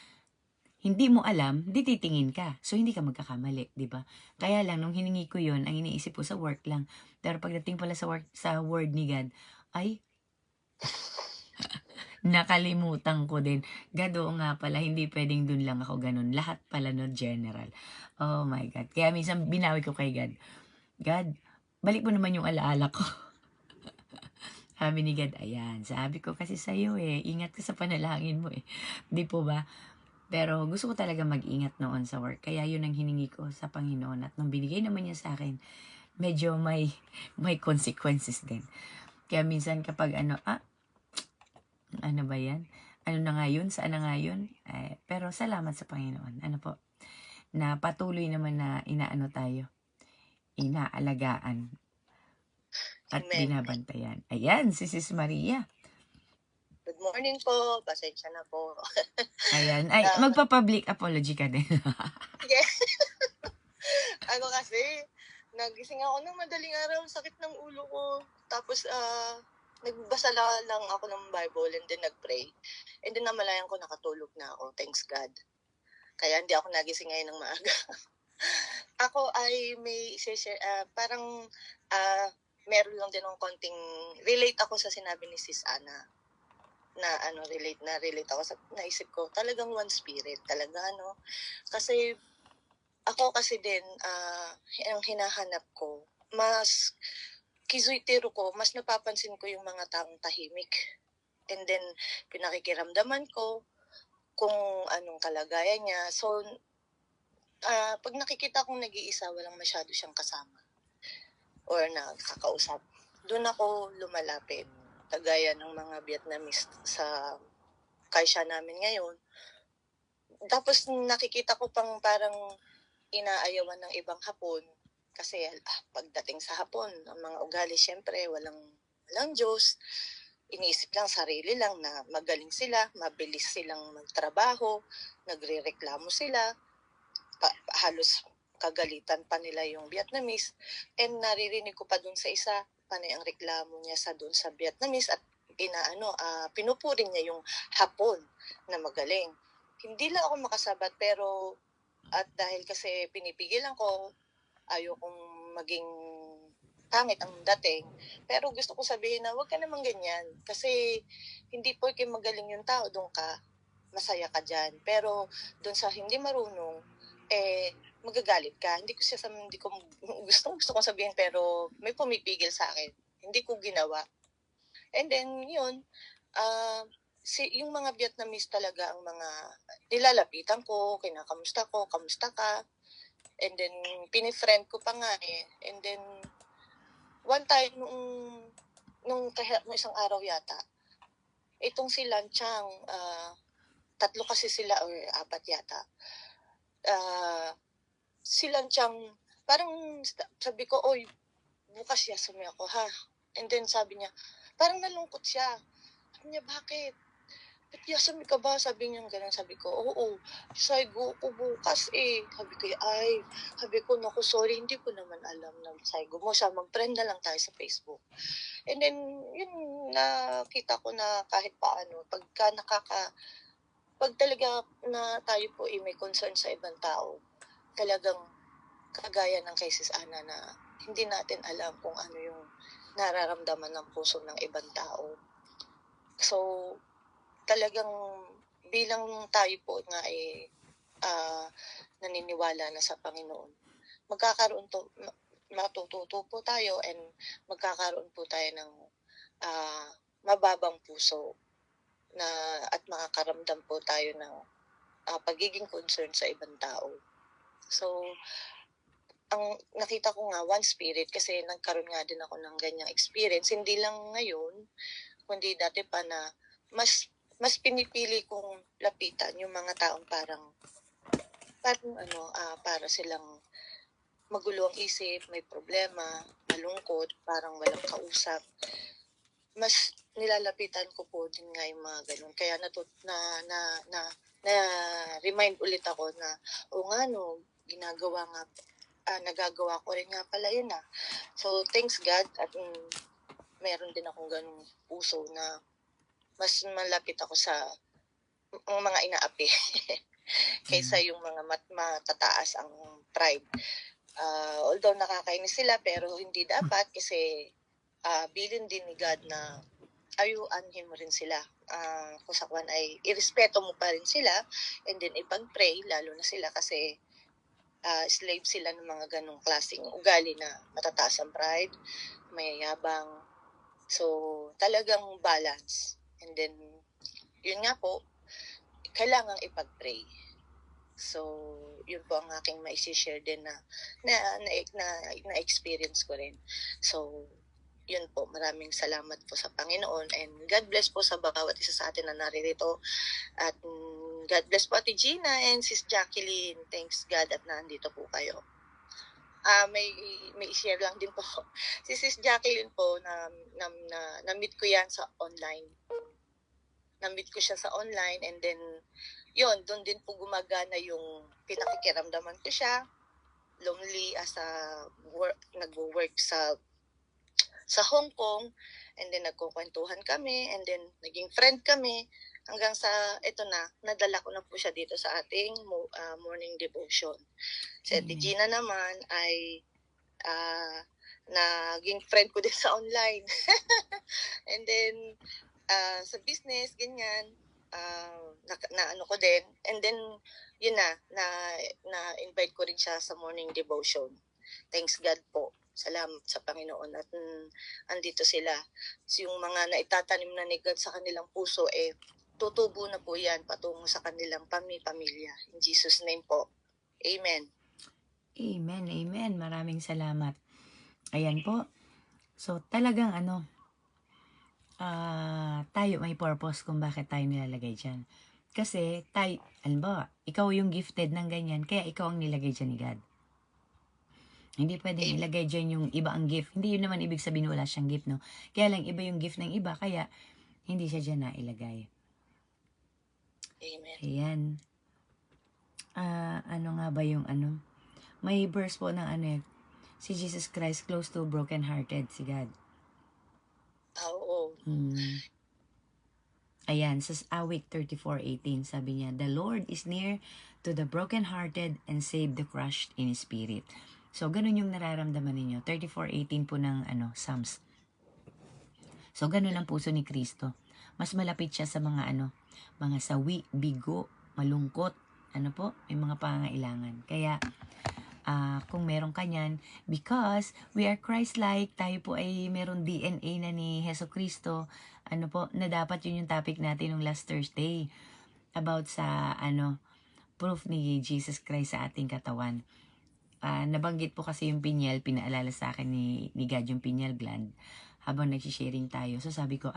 hindi mo alam, di titingin ka. So, hindi ka magkakamali, di ba? Kaya lang, nung hiningi ko yon ang iniisip ko sa work lang. Pero pagdating pala sa word ni God, ay, nakalimutan ko din. God, oo nga pala, hindi pwedeng dun lang ako ganun. Lahat pala no general. Oh my God. Kaya minsan binawi ko kay God. God, balik mo naman yung alaala ko. Sabi ni God, ayan, sabi ko kasi sa'yo ingat ka sa panalangin mo Di po ba? Pero gusto ko talaga mag-ingat noon sa work. Kaya yun ang hiningi ko sa Panginoon. At nung binigay naman niya sa akin, medyo may consequences din. Kaya minsan kapag ano ba yan? Ano na nga yun? Saan na nga yun? Pero salamat sa Panginoon. Na patuloy naman na tayo. Inaalagaan. At Amen. binabantayan. Ayan, si Sis Maria. Good morning po. Pasensya na po. Ayan. Ay, magpa-public apology ka din. Kasi, nagising ako ng madaling araw, sakit ng ulo ko. Tapos, nagbasa lang ako ng Bible and then nag-pray. And then namalayan ko, nakatulog na ako. Thanks God. Kaya hindi ako nagising ngayon ng maaga. Ako ay may parang meron lang din ng konting relate ako sa sinabi ni Sis Ana. Na relate ako sa naisip ko, talagang one spirit talaga kasi ako kasi din ang hinahanap ko, mas kizuitiro ko, mas napapansin ko yung mga taong tahimik, and then pinakikiramdaman ko kung anong kalagayan niya. So pag nakikita kong nag-iisa, walang masyado siyang kasama or nakakausap, doon ako lumalapit. Kagaya ng mga Vietnamese sa kaisya namin ngayon. Tapos nakikita ko pang parang inaayawan ng ibang Hapon. Kasi pagdating sa Hapon, ang mga ugali, syempre, walang Diyos. iniisip lang sarili lang na magaling sila, mabilis silang magtrabaho, nagrereklamo sila, halos kagalitan pa nila yung Vietnamese. And naririnig ko pa dun sa isa, panay ang reklamo niya sa dun sa Vietnamese at pinupuri niya yung Hapon na magaling. Hindi lang ako makasabat pero at dahil kasi pinipigilan ko, ayokong maging pangit ang dating. Pero gusto ko sabihin na huwag ka naman ganyan. Kasi hindi porke magaling yung tao, doon ka, masaya ka dyan. Pero doon sa hindi marunong, magagalit ka. Hindi ko gusto kong sabihin pero may pumipigil sa akin. Hindi ko ginawa. And then, yun, yung mga Vietnamese talaga ang mga nilalapitan ko, kinakamusta ko, kamusta ka. And then, pinifriend ko pa nga eh. And then, one time, nung isang araw yata, itong si Lanchang, 3 kasi sila or 4 yata. Si Lanchang, parang sabi ko, oy, bukas yasumi ako ha. And then sabi niya, parang nalungkot siya. Sabi niya, bakit? Ba't yasumi ka ba? Sabi niya gano'n. Sabi ko, oo, saigo ko bukas eh. Sabi ko, naku, sorry, hindi ko naman alam na saigo mo. Siya, mag-friend na lang tayo sa Facebook. And then, yun, nakita ko na kahit paano, pag talaga na tayo po may concern sa ibang tao, talagang kagaya ng kay Sis Ana na hindi natin alam kung ano yung nararamdaman ng puso ng ibang tao. So, talagang bilang tayo po nga naniniwala na sa Panginoon, matututo po tayo and magkakaroon po tayo ng mababang puso at makakaramdam po tayo ng pagiging concern sa ibang tao. So, ang nakita ko nga, one spirit, kasi nagkaroon nga din ako ng ganyang experience. Hindi lang ngayon, kundi dati pa na mas pinipili kong lapitan yung mga taong parang para silang magulo ang isip, may problema, malungkot, parang walang kausap. Mas nilalapitan ko po din nga yung mga ganun. Kaya na-remind ulit ako na, nagagawa ko rin nga pala yun . So, thanks God at meron din akong ganung puso na mas malapit ako sa mga inaapi kaysa yung mga matataas ang pride. Although nakakainis sila pero hindi dapat kasi bilin din ni God na ayuanhin mo rin sila. Kung sa kwan ay irespeto mo pa rin sila and then ipag-pray lalo na sila kasi slave sila ng mga ganong klaseng ugali na matataas ang pride, mayayabang. So, talagang balance. And then, yun nga po, kailangang ipag-pray. So, yun po ang aking maisi-share din na experience ko rin. So, yun po, maraming salamat po sa Panginoon and God bless po sa bawat isa sa atin na naririto. At God bless po Ate Gina and Sis Jacqueline. Thanks God at nandito po kayo. May i-share lang din po. Si Sis Jacqueline po, na-meet ko yan sa online. Na-meet ko siya sa online and then, yun, doon din po gumagana yung pinakikiramdaman ko siya. Lonely as nag-work sa Hong Kong and then nagkukwentuhan kami and then naging friend kami hanggang sa nadala ko na po siya dito sa ating morning devotion. Si Ate Gina naman ay naging friend ko din sa online. And then sa business, ganyan, na ko din. And then, yun na-invite ko rin siya sa morning devotion. Thanks God po. Salamat sa Panginoon at andito sila. Yung mga naitatanim na ni God sa kanilang puso, tutubo na po yan patungo sa kanilang pamilya. In Jesus' name po. Amen. Amen, amen. Maraming salamat. Ayan po. So, talagang tayo may purpose kung bakit tayo nilalagay dyan. Kasi tayo, ikaw yung gifted ng ganyan, kaya ikaw ang nilagay dyan ni God. Hindi pwedeng ilagay dyan yung iba ang gift. Hindi yun naman ibig sabihin wala siyang gift, no? Kaya lang iba yung gift ng iba, kaya hindi siya dyan nailagay. Amen. Ayan. Ano nga ba yung ano? May verse po ng ano si Jesus Christ close to broken-hearted, si God. Oo. Ayan, sa awit 34:18, sabi niya, "The Lord is near to the broken-hearted and save the crushed in spirit." So, ganun yung nararamdaman ninyo. 34:18 po ng Psalms. So, ganun ang puso ni Kristo. Mas malapit siya sa mga mga sawi, bigo, malungkot, may mga pangangailangan. Kaya, kung meron kanyan, because we are Christ-like, tayo po ay meron DNA na ni Heso Kristo, na dapat yun yung topic natin nung last Thursday, about sa, proof ni Jesus Christ sa ating katawan. Nabanggit po kasi yung pineal, pinaalala sa akin ni God yung pineal gland, habang nagsisharing tayo. So sabi ko,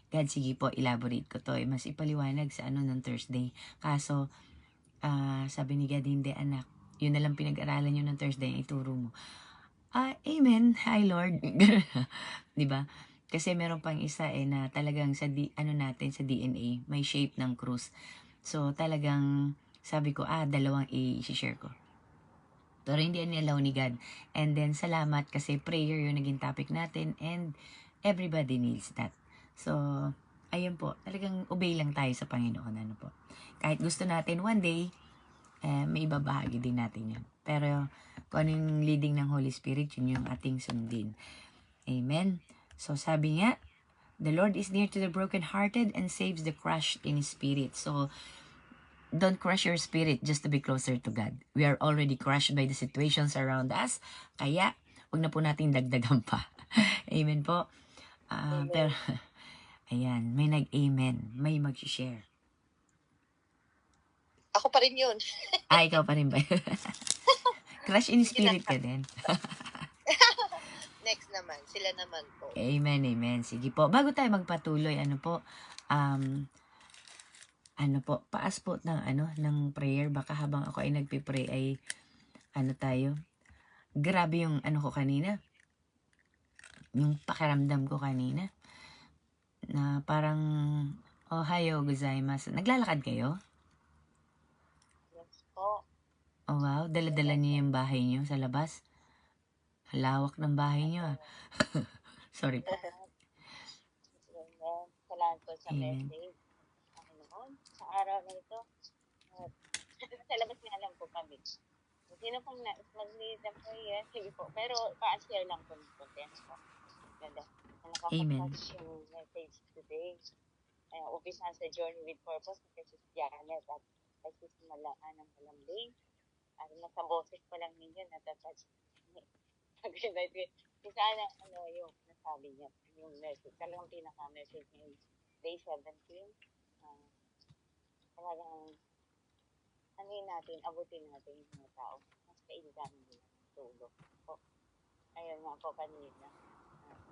God, sige po, elaborate ko to. Mas ipaliwanag sa ng Thursday. Kaso, sabi ni God, hindi anak. Yun na lang pinag-aralan nyo ng Thursday, ituro mo. Amen. Hi, Lord. Diba? Kasi meron pang isa na talagang sa natin sa DNA, may shape ng cross. So, talagang sabi ko, dalawang i-share ko. Pero hindi allow ni God. And then, salamat kasi prayer yung naging topic natin and everybody needs that. So, ayun po. Talagang obey lang tayo sa Panginoon. Po. Kahit gusto natin one day, may ibabahagi din natin yun. Pero, kung ano yung leading ng Holy Spirit, yun yung ating sundin. Amen. So, sabi nga, the Lord is near to the brokenhearted and saves the crushed in spirit. So, don't crush your spirit just to be closer to God. We are already crushed by the situations around us. Kaya, wag na po natin dagdagan pa. Amen po. Pero, ayan, may nag-amen. May mag-share. Ako pa rin yun. Ikaw pa rin ba? Crush in spirit ka din. Next naman, sila naman po. Amen, amen. Sige po. Bago tayo magpatuloy, paas po ng prayer. Baka habang ako ay nagpipray ay, tayo. Grabe yung ko kanina. Yung pakiramdam ko kanina. Na parang, ohayo gozaimasu. Naglalakad kayo? Yes po. Oh wow, dala-dala niyo yung bahay niyo sa labas? Lawak ng bahay niyo Sorry po. Amen. Salamat po sa Amen. message. Panginoon, sa araw na ito, sa labas nga lang po kami. Sino pong mag-lead ng prayer? Sige po. Pero pa-share lang po ng content po. Ganda. Amen. Nakakapag-touch yung message today. Umpisahan sa Journey with Purpose kasi si Janet at kasi si Malaan ng Malambing. At nasa boses pa lang ninyo, natatouch. Isa na, yung nasabi niya, yung message. Talagang pinaka-message niya, day 17. Talagang, natin, abutin natin yung mga tao. Mas kailangan nila ng tulog. Po. Ayun nga po kanina.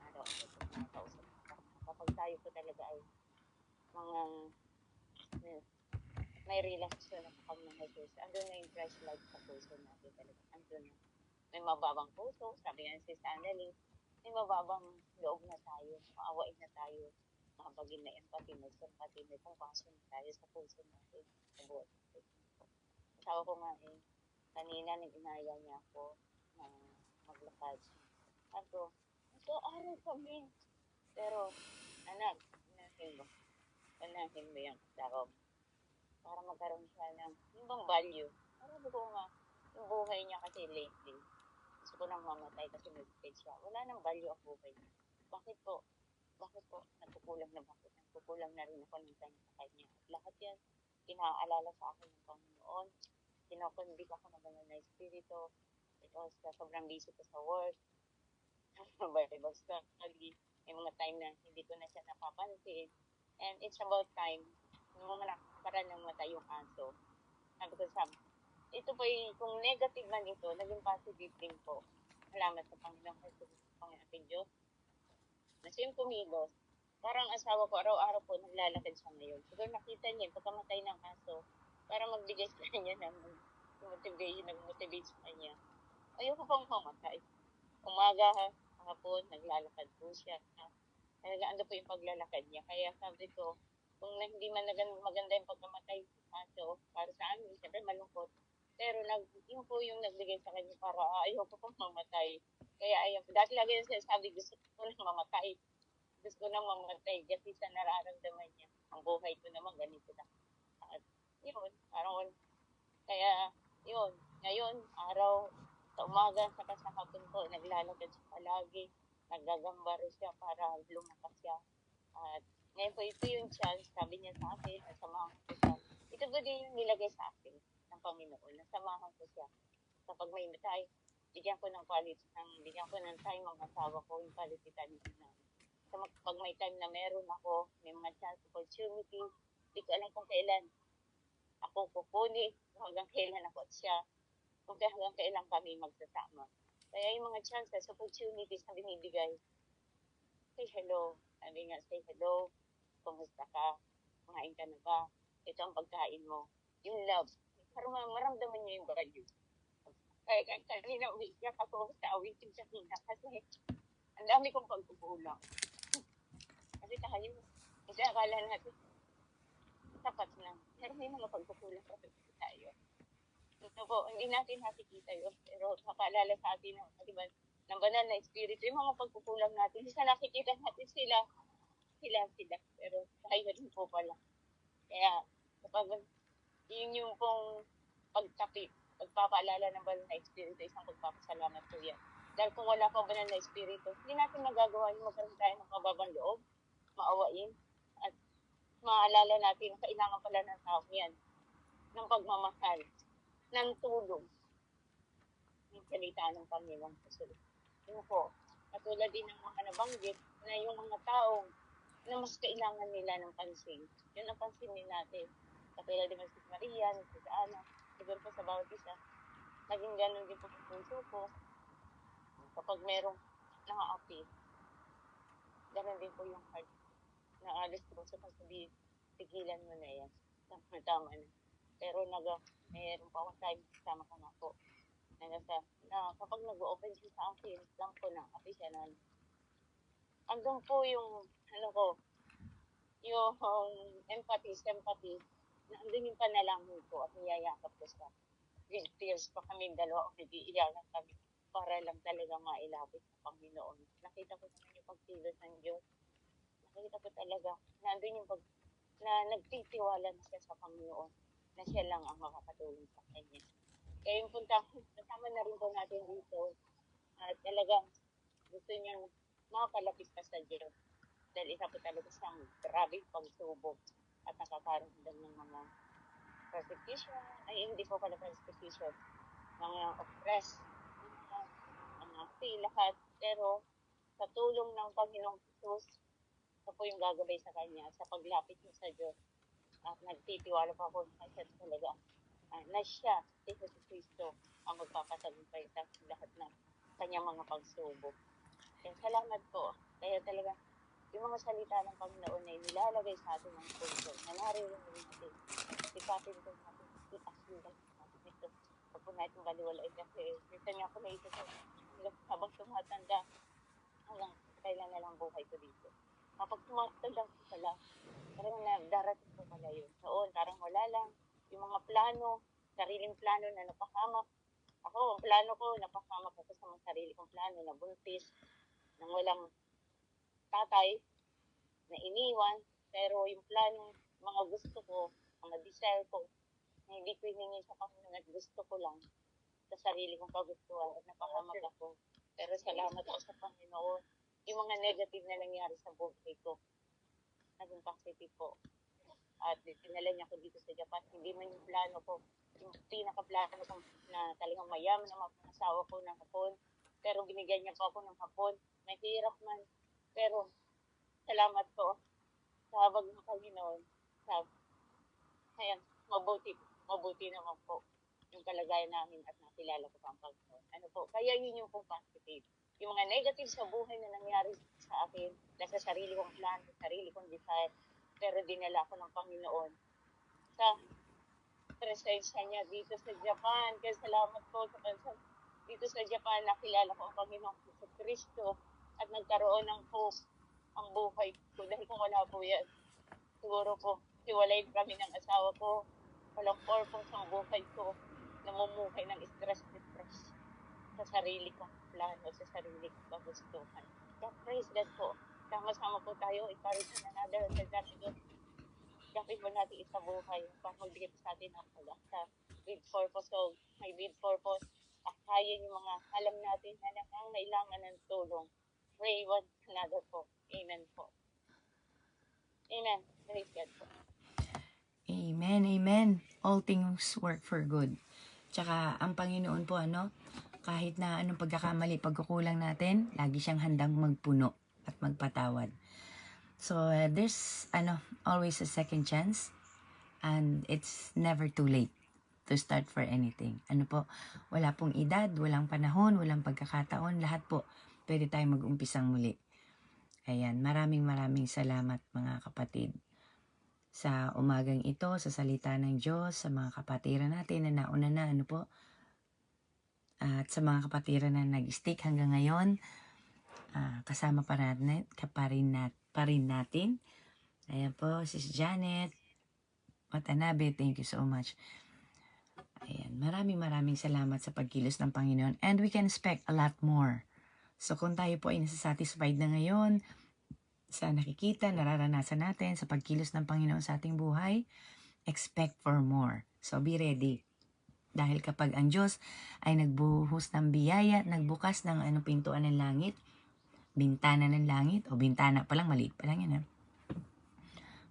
Araw-araw po mga kausap. Kapag tayo po talaga ay mga may relasyon na kami ng Jesus, andun na yung Christ life sa puso natin talaga. Andun na. May mababang puso, sabi nga si Annalyn, may mababang loob na tayo, maawain na tayo, makabagin na empathy, may sympathy, may compassion tayo sa puso natin, sa buhay natin. Asawa ko nga kanina nag-inaya niya ako na maglakad. Ako, araw kami. Pero, anak, unahin mo yung asawa mo. Para magkaroon siya ng yung bang value. Para ko nga, yung buhay niya kasi lately, gusto ko nang mamatay kasi nag-stage siya. Wala nang value ang buhay niya. Bakit po? Nagkukulang na bakit? Nagkukulang na rin ako ng time sa kanya. Lahat yan, inaalala sa akin ng Panginoon. Kinakonvict ako ng banal na espiritu. Because sobrang busy ko sa work. Bible study. May mga time na hindi ko na siya napapansin. And it's about time. Nung para nang matay yung aso. Sabi, ito po kung negative man ito, naging positive din po. Salamat sa Panginoon kasi Panginoon ating Diyos. Na siya yung kumilos. Parang asawa ko, araw-araw po naglalakad siya ngayon. Siguro nakita niya, pagkamatay ng aso, para magbigay sa kanya ng motivation, nag-motivate sa kanya. Ayoko pang mamatay. Umaga, hapon, naglalakad po siya. talaga ano po yung paglalakad niya. Kaya sabi ko, kung hindi man maganda yung pagkamatay kaso para sa amin, siyempre malungkot. Pero yun po yung nagbigay sa kanya para ayaw ko pong mamatay. Kaya ayaw ko. Dati lagi yung sinasabi, gusto ko na mamatay. Gusto ko na mamatay kasi sa nararamdaman niya. Ang buhay ko naman ganito na. At yun, parang kaya yun, ngayon, araw, sa umaga, saka sa hapon po, naglalakad siya palagi. Naggagambaro siya para lumakas siya. At ngayon po, ito yung chance, sabi niya sa akin, nasamahan ko siya. Ito po din yung nilagay sa akin ng Panginoon, nasamahan ko siya. Kapag may time, bigyan ko ng bigyan ko ng time ang asawa ko, yung quality time na. So, pag may time na meron ako, may mga chance, opportunity, hindi ko alam kung kailan ako kukunin, hanggang kailan ako at siya, kung hanggang kailan kami magsasama. Kaya yung mga chances, opportunities na binibigay, say hello. Sabi nga, say hello. Kumusta ka? Kumain ka na ba? Ito ang pagkain mo. Yung love. Para maramdaman niyo yung value. Kaya kanina umiiyak ako sa awitin sa hina kasi ang dami kong pagkukulang. Kasi tayo, kasi akala natin, sapat lang. Pero may mga pagkukulang kasi tayo. Ito po, hindi natin nakikita yun. Pero mapaalala sa atin ng banal na espiritu, yung mga pagkukulang natin, hindi sa nakikita natin sila. Pero tayo rin po pala. Kaya, kapag yun yung pong pagpapaalala ng banal na espiritu, isang pagpapasalamat po yan. Dahil kung wala pa banal na espiritu, hindi natin magagawa yung magkaroon tayo ng kababang loob, maawain, at maalala natin na kailangan pala ng tao yan, ng pagmamahal, ng tulong, ng salita ng Panginoon. Yun po, katulad din ng mga nabanggit na yung mga taong na mas kailangan nila ng pansin. Yun ang pansinin natin. Katulad din si Maria, si Ana, siguro po sa bawat isa. Naging ganun din po yung puso ko. Kapag merong nang-aapi, ganun din po yung heart. Naalis ko sa sabihin, tigilan mo na yan. Tama na. Pero meron pa akong time, kasama ka na po. Na kapag nag-open siya sa akin, lang po na, api siya na. Andun po yung, yung empathy, sympathy, na andun yung panalangin ko at niyayakap ko sa with tears pa kami dalawa o nag-iiyakan kami para lang talaga mailapit sa Panginoon. Nakita ko naman yung pagkilos ng Diyos. Nakita ko talaga na andun yung na nagtitiwala na siya sa Panginoon na siya lang ang makakatulong sa kanya. Kaya yung kasama na rin po natin dito at talagang gusto niyang makapalapit ka sa Diyos. Dahil isa po talaga siyang grabe pagsubok at nakakaramdam ng mga persecution, hindi po pala persecution, mga oppressed, mga lahat. Pero sa tulong ng Panginoong Jesus, ito po yung gagabay sa Kanya sa paglapit niya sa Diyos. At nagtitiwala pa ako na siya talaga, na siya, si Jesus Cristo, ang magpapatagumpay sa lahat ng kanyang mga pagsubok. Kaya salamat po. Kaya talaga, yung mga salita ng Panginoon ay nilalagay sa atin ng puso, na naririnig natin. Sikapin po natin, iasilan natin ito. Huwag po natin baliwalain kasi minsan nga po naisip ko, habang tumatanda, hanggang kailan na lang buhay ko dito. Kapag tumatanda ko pala, parang darating po pala yun. Noon, parang wala lang. Yung mga plano, sariling plano na napahamak. Ako, ang plano ko, napahamak ako sa mga sarili kong plano na buntis, nang walang tatay, na iniwan. Pero yung plano, mga gusto ko, mga desire ko, na hindi ko hiningi sa Panginoon at gusto ko lang sa sarili kong kagustuhan at napahamak ako. Pero salamat ako sa Panginoon. Yung mga negative na nangyari sa buhay ko, naging positive po. At dinala niya ako dito sa Japan. Hindi man yung plano ko, yung pinaka-plano ko na talagang mayaman na mag-asawa ko ng hapon. Pero binigyan niya po ako ng hapon. Mahirap man. Pero salamat po sa habag ng Panginoon. Ayan, mabuti naman po yung kalagayan namin at nakilala ko pa ang Panginoon. Ano po, kaya yun yung pong positive. Yung mga negative sa buhay na nangyari sa akin, nasa sarili kong plan, sarili kong desire, pero dinala ko ng Panginoon sa presensya niya dito sa Japan. Kaya salamat po sa dito sa Japan, nakilala ko ang Panginoong Kristo at nagkaroon ng hope ang buhay ko. Dahil kung wala po yan, siguro po, hiwalay kami ng asawa ko. Walang purpose ang buhay ko. Namumuhay ng stress sa sarili ko. Plano sa sarili ko. Kagustuhan. Kaya praise God po. Sama-sama po tayo. Encourage one another. Sa dati ko, gawin mo natin isa buhay para magbigay sa atin ng pag-asa with purpose. So, may with purpose. Akayin yung mga alam natin na nangangailangan ng tulong. Pray one another po. Amen po. Amen. Praise God po. Amen, amen. All things work for good. Tsaka, ang Panginoon po, kahit na anong pagkakamali, pagkukulang natin, lagi siyang handang magpuno at magpatawad. So, there's, always a second chance. And it's never too late to start for anything. Wala pong edad, walang panahon, walang pagkakataon. Lahat po, pwede tayong mag-umpisang muli. Ayan, maraming salamat mga kapatid. Sa umagang ito, sa salita ng Diyos, sa mga kapatiran natin na nauna na, at sa mga kapatiran na nag-stick hanggang ngayon, kasama pa rin natin. Ayan po, Sis Janet, Watanabe, thank you so much. Ayan, maraming salamat sa pagkilos ng Panginoon. And we can expect a lot more. So kung tayo po ay nasasatisfied na ngayon sa nakikita, nararanasan natin sa pagkilos ng Panginoon sa ating buhay, expect for more. So be ready. Dahil kapag ang Diyos ay nagbuhos ng biyaya, nagbukas ng pintuan ng langit, bintana ng langit, o bintana pa lang, maliit pa lang yan.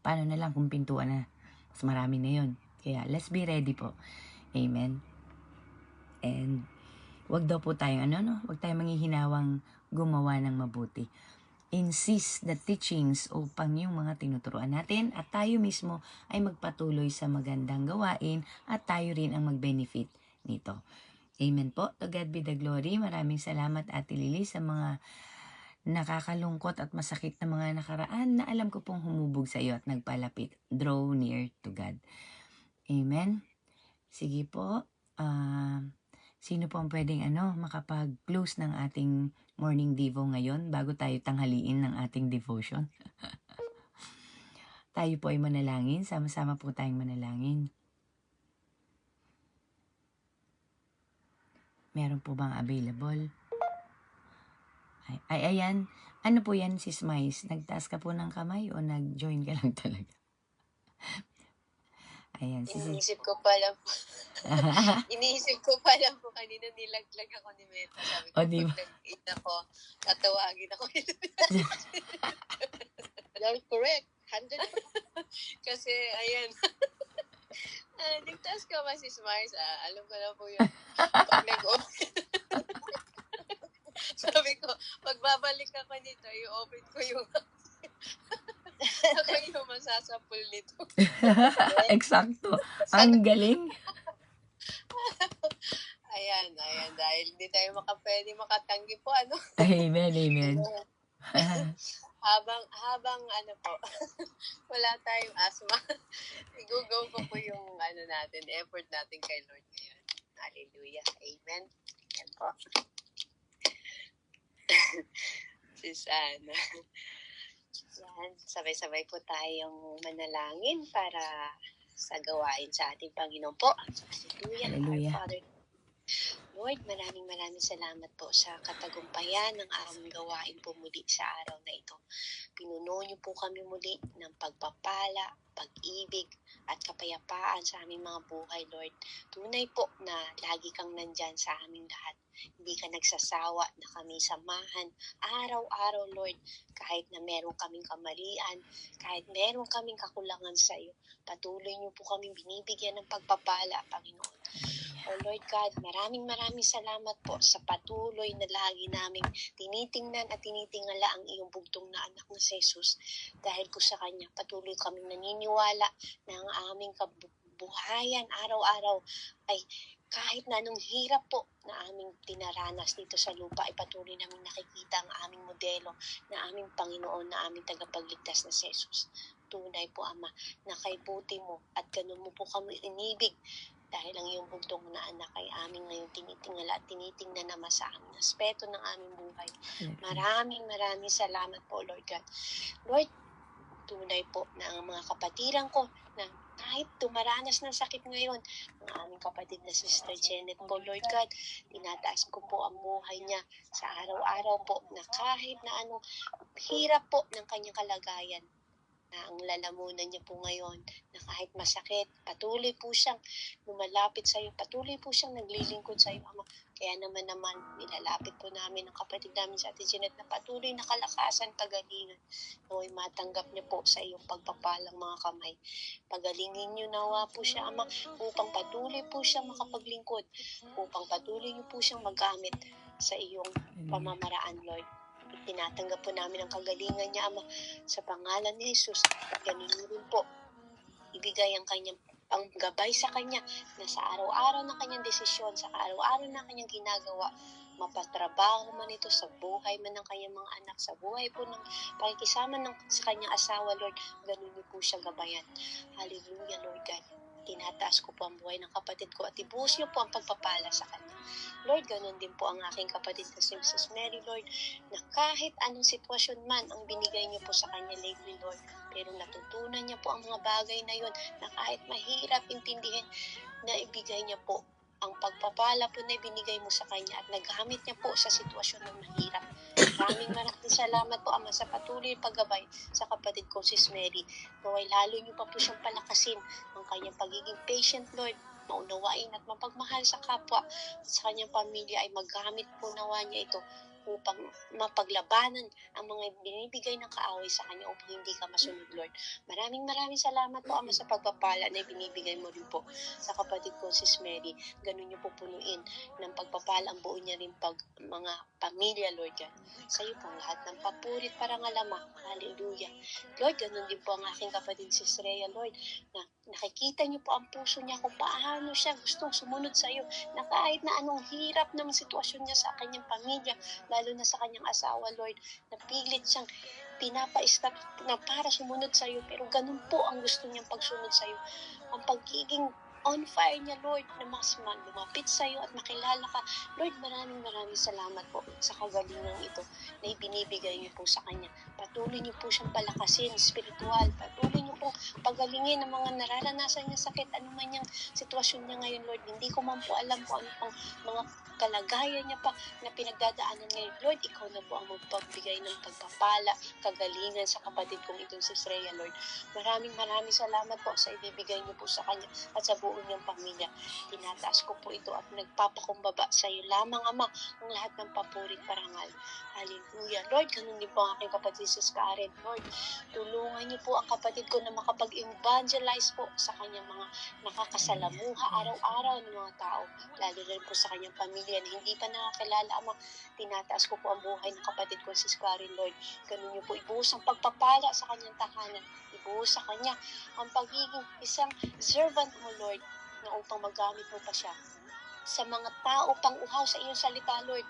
Paano na lang kung pintuan na? Mas marami na yun. Kaya let's be ready po. Amen. And wag daw po tayong wag tayong manghihinawang gumawa ng mabuti. Insist the teachings upang yung mga tinuturuan natin at tayo mismo ay magpatuloy sa magandang gawain at tayo rin ang mag-benefit nito. Amen po. To God be the glory. Maraming salamat, Ate Lily, sa mga nakakalungkot at masakit na mga nakaraan na alam ko pong humubog sa iyo at nagpalapit. Draw near to God. Amen. Sige po. Sino po ang pwedeng makapag-close ng ating morning devo ngayon bago tayo tanghaliin ng ating devotion? Tayo po ay manalangin. Sama-sama po tayong manalangin. Meron po bang available? Ayan. Ano po yan, Sis Mais? Nagtaas ka po ng kamay o nag-join ka lang talaga? Ayan. Iniisip ko pa lang po. Iniisip ko pa lang po kanina nilaglag ako ni Meta. Sabi ko, diba? pag nag-in ako, tatawagin ako. You're correct. 100%. Kasi, ayan. Nagtaas ka ba, Sis Mars? Alam ko na po yun. Pag nag-open. Sabi ko, pagbabalik ako nito, i-open ko yung ako yung masasapul nito. Eksakto. Ang galing. Ayan. Dahil hindi tayo pwede makatanggi po, Amen. habang po, wala tayong asma, igugaw ko po yung natin, effort natin kay Lord ngayon. Hallelujah. Amen. Yan po. Sis Ana. Yan, sabay-sabay po tayong manalangin para sa gawain sa ating Panginoon po. Hallelujah. Hallelujah. Our Father, Lord, maraming salamat po sa katagumpayan ng aming gawain po muli sa araw na ito. Pinuno niyo po kami muli ng pagpapala, pag-ibig, at kapayapaan sa aming mga buhay, Lord. Tunay po na lagi kang nandyan sa aming lahat. Hindi ka nagsasawa na kami samahan araw-araw, Lord. Kahit na meron kaming kamalian, kahit meron kaming kakulangan sa iyo, patuloy niyo po kami binibigyan ng pagpapala, Panginoon. Oh Lord God, maraming salamat po sa patuloy na lagi naming tinitingnan at tinitingala ang iyong bugtong na anak na si Jesus. Dahil po sa Kanya, patuloy kaming naniniwala na ang aming kabuhayan araw-araw ay kahit na anong hirap po na aming tinaranas dito sa lupa, ay patuloy namin nakikita ang aming modelo na aming Panginoon, na aming tagapagligtas na si Jesus. Tunay po, Ama, na kay buti mo at ganun mo po kami inibig Dahil ang iyong bugtong na anak ay aming ngayon tinitingala at tinitingnan naman sa aming aspeto ng aming buhay. Maraming salamat po, Lord God. Lord, tunay po na ang mga kapatiran ko na kahit dumaranas ng sakit ngayon, ang aming kapatid na Sister Janet po, Lord God, tinataas ko po ang buhay niya sa araw-araw po na kahit na anong hirap po ng kanyang kalagayan, na ang lalamunan niya po ngayon, na kahit masakit, patuloy po siyang lumalapit sa iyo, patuloy po siyang naglilingkod sa iyo, Ama. Kaya naman nilalapit po namin ang kapatid namin sa Ate Jeanette na patuloy na kalakasan, kagalingan. Naway matanggap niya po sa iyong pagpapalang mga kamay. Pagalingin niyo nawa po siya, Ama, upang patuloy po siyang makapaglingkod, upang patuloy niyo po siyang magamit sa iyong pamamaraan, Lord. Tinatanggap po namin ang kagalingan niya, Ama, sa pangalan ni Jesus. Ganun rin po, ibigay ang gabay sa kanya na sa araw-araw ng kanyang desisyon, sa araw-araw ng kanyang ginagawa, mapatrabaho man ito sa buhay man ng kanyang mga anak, sa buhay po ng pakikisama sa kanyang asawa, Lord, ganun niyo po siya gabayan. Hallelujah, Lord God. Tinataas ko po ang buhay ng kapatid ko at ibuhos niyo po ang pagpapala sa kanya. Lord, ganun din po ang aking kapatid na si Mrs. Mary, Lord, na kahit anong sitwasyon man ang binigay niyo po sa kanya lately, Lord, pero natutunan niya po ang mga bagay na yon na kahit mahirap intindihin, na ibigay niya po ang pagpapala po na ibinigay mo sa kanya at nagamit niya po sa sitwasyon ng mahirap. Maraming salamat po, Ama, sa patuloy paggabay sa kapatid ko, Sis Mary. Naway lalo niyo pa po siyang palakasin ang kanyang pagiging patient, Lord, maunawain at mapagmahal sa kapwa at sa kanyang pamilya ay magamit po nawa niya ito upang mapaglabanan ang mga binibigay ng kaaway sa kanya upang hindi ka masunod, Lord. Maraming salamat po, Ama, sa pagpapala na binibigay mo rin po sa kapatid ko, Sis Mary. Ganun niyo po punuin ng pagpapala ang buo niya rin mga pamilya, Lord God. Sa iyo po ang lahat ng papurit parangal, Ama. Hallelujah. Lord, ganun din po ang aking kapatid, Sis Rhea, Lord, na nakikita niyo po ang puso niya kung paano siya gustong sumunod sa iyo, na kahit na anong hirap ng sitwasyon niya sa kanyang pamilya, lalo na sa kanyang asawa, Lord, napilit siyang pinapa-stop na para sumunod sa iyo, pero ganun po ang gusto niyang pagsunod sa iyo. Ang pagiging on fire niya, Lord, na mas lumapit sa iyo at makilala ka. Lord, maraming salamat po sa kagalingan ito na ibinibigay niyo po sa kanya. Patuloy niyo po siyang palakasin, spiritual. Patuloy niyo po pagalingin ang mga nararanasan niya sakit, ano man yung sitwasyon niya ngayon, Lord. Hindi ko man po alam kung ano pang mga kalagayan niya pa na pinagdadaanan ngayon. Lord, ikaw na po ang magpagbigay ng pagpapala, kagalingan sa kapatid kong itong si Freya, Lord. Maraming salamat po sa ibibigay niyo po sa kanya at sa buong niyang pamilya. Tinataas ko po ito at nagpapakumbaba sa iyo lamang, Ama, ang lahat ng papurit parangal. Hallelujah. Lord, ganun din po ang aking kapatid si Karen. Lord, tulungan niyo po ang kapatid ko na makapag-evangelize po sa kanyang mga nakakasalamuha araw-araw ng mga tao, lalo rin po sa kanyang pamilya na hindi pa nakakilala, Ama. Tinataas ko po ang buhay ng kapatid ko si Karen, Lord. Ganun niyo po ibuhos ang pagpapala sa kanyang tahanan. Ibuhos sa kanya ang pagiging isang servant mo, Lord, na upang magamit mo pa siya sa mga tao pang uhaw sa iyong salita, Lord.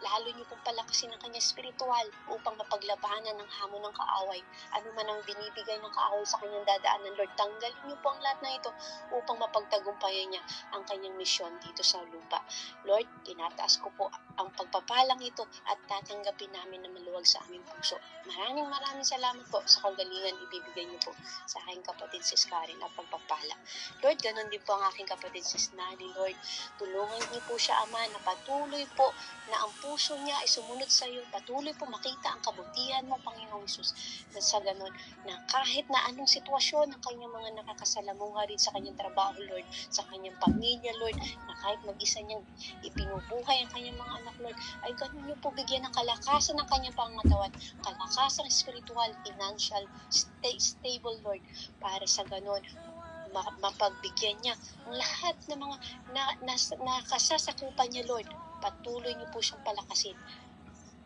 Lalo niyo pong palakasin ang kanya spiritual upang mapaglabanan ng hamon ng kaaway. Ano man ang binibigay ng kaaway sa kanyang dadaanan, Lord, tanggalin niyo po ang lahat ng ito upang mapagtagumpayan niya ang kanyang misyon dito sa lupa. Lord, tinataas ko po ang pagpapalang ito at tatanggapin namin na maluwag sa aming puso. Maraming salamat po sa kagalingan ibibigay niyo po sa aking kapatid si Karen at pagpapala. Lord, ganun din po ang aking kapatid si Nali, Lord. Tulungan niyo po siya, Ama, na patuloy po na ang puso niya ay sumunod sa iyo. Patuloy po makita ang kabutihan mo, Panginoong Hesus. Na sa ganun, na kahit na anong sitwasyon ng kanyang mga nakakasalamuha rin sa kanyang trabaho, Lord, sa kanyang pamilya, Lord, na kahit mag-isa niyang ipinubuhay ang kanyang mga anak, Lord, ay ganun niyo po bigyan ng kalakasan ng kanyang pangatawan, kalakasan spiritual, financial, stable, Lord, para sa ganun, mapagbigyan niya ang lahat ng mga nakasasakupan niya, Lord. Patuloy niyo po siyang palakasin.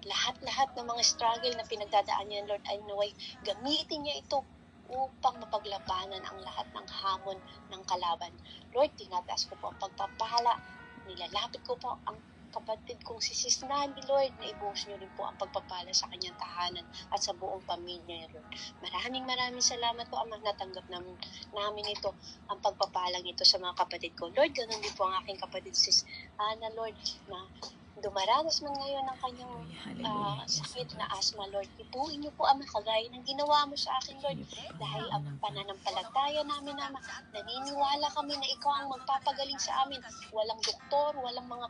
Lahat ng mga struggle na pinagdadaan niya, Lord, ay naway gamitin niya ito upang mapaglabanan ang lahat ng hamon ng kalaban. Lord, tinataas ko po ang pagpapala. Nilalapit ko po ang kapatid kong si Sis Nani, Lord, na ibuhos niyo rin po ang pagpapala sa kanyang tahanan at sa buong pamilya niya, Lord. Maraming salamat po, Ama, natanggap namin ito, ang pagpapalang ito sa mga kapatid ko. Lord, ganun din po ang aking kapatid, Sis Ana, Lord, na dumaranas man ngayon ng kanyang sakit na asma, Lord. Ipuin niyo po, Ama, kagaya ng ginawa mo sa akin, Lord. Dahil ang pananampalataya namin, Ama, naniniwala kami na ikaw ang magpapagaling sa amin. Walang doktor, walang mga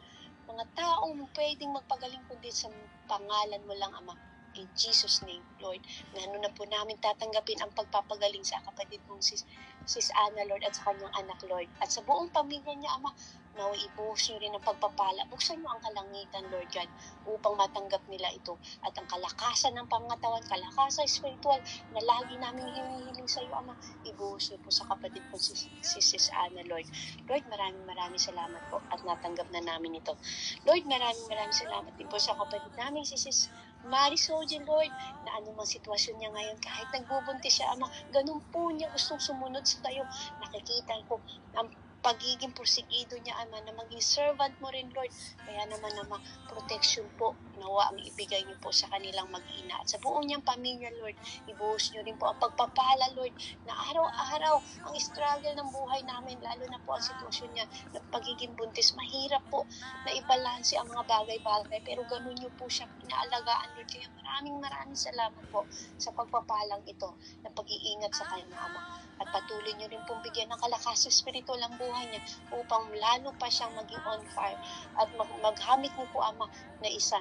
taong pwedeng magpagaling kundi sa pangalan mo lang, Ama. In Jesus' name, Lord, na po namin tatanggapin ang pagpapagaling sa kapatid kong sis Ana, Lord, at sa kanyang anak, Lord. At sa buong pamilya niya, Ama, na ibuhos niyo rin ang pagpapala. Buksan niyo ang kalangitan, Lord God, upang matanggap nila ito. At ang kalakasan ng pangatawan, kalakasan spiritual, na lagi namin hinihiling sa iyo, Ama, ibuhos niyo po sa kapatid kong sis Ana, Lord. Lord, maraming salamat po at natanggap na namin ito. Lord, maraming salamat din po sa kapatid namin, Sis Marisol, Lord, na anumang sitwasyon niya ngayon, kahit nagbubuntis siya, Ama, ganun po niya gustong sumunod sa tayo. Nakikita ko ang pagiging porsigido niya, Ama, na maging servant mo rin, Lord. Kaya naman, Ama, protection po, nawa ang ibigay niyo po sa kanilang mag-ina at sa buong niyang pamilya, Lord. Ibuhos niyo rin po ang pagpapala, Lord, na araw-araw ang struggle ng buhay namin, lalo na po ang sitwasyon niya ng pagiging buntis. Mahirap po na ibalanse ang mga bagay-bagay, pero ganun niyo po siya inaalagaan, Lord. Kaya maraming salamat po sa pagpapalang ito na pag-iingat sa kanya, Ama. At patuloy niyo rin pong bigyan ng kalakasan spiritual ang buhay niya upang lalo pa siyang maging on fire at maghamit niyo po, Ama, na isa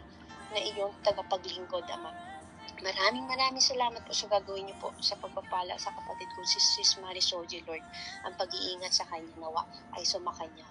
na iyong tagapaglingkod, Ama. Maraming salamat po sa gagawin niyo po sa pagpapala sa kapatid ko, si Sis Marisol, Lord. Ang pag-iingat sa kanya nawa ay sumakanya.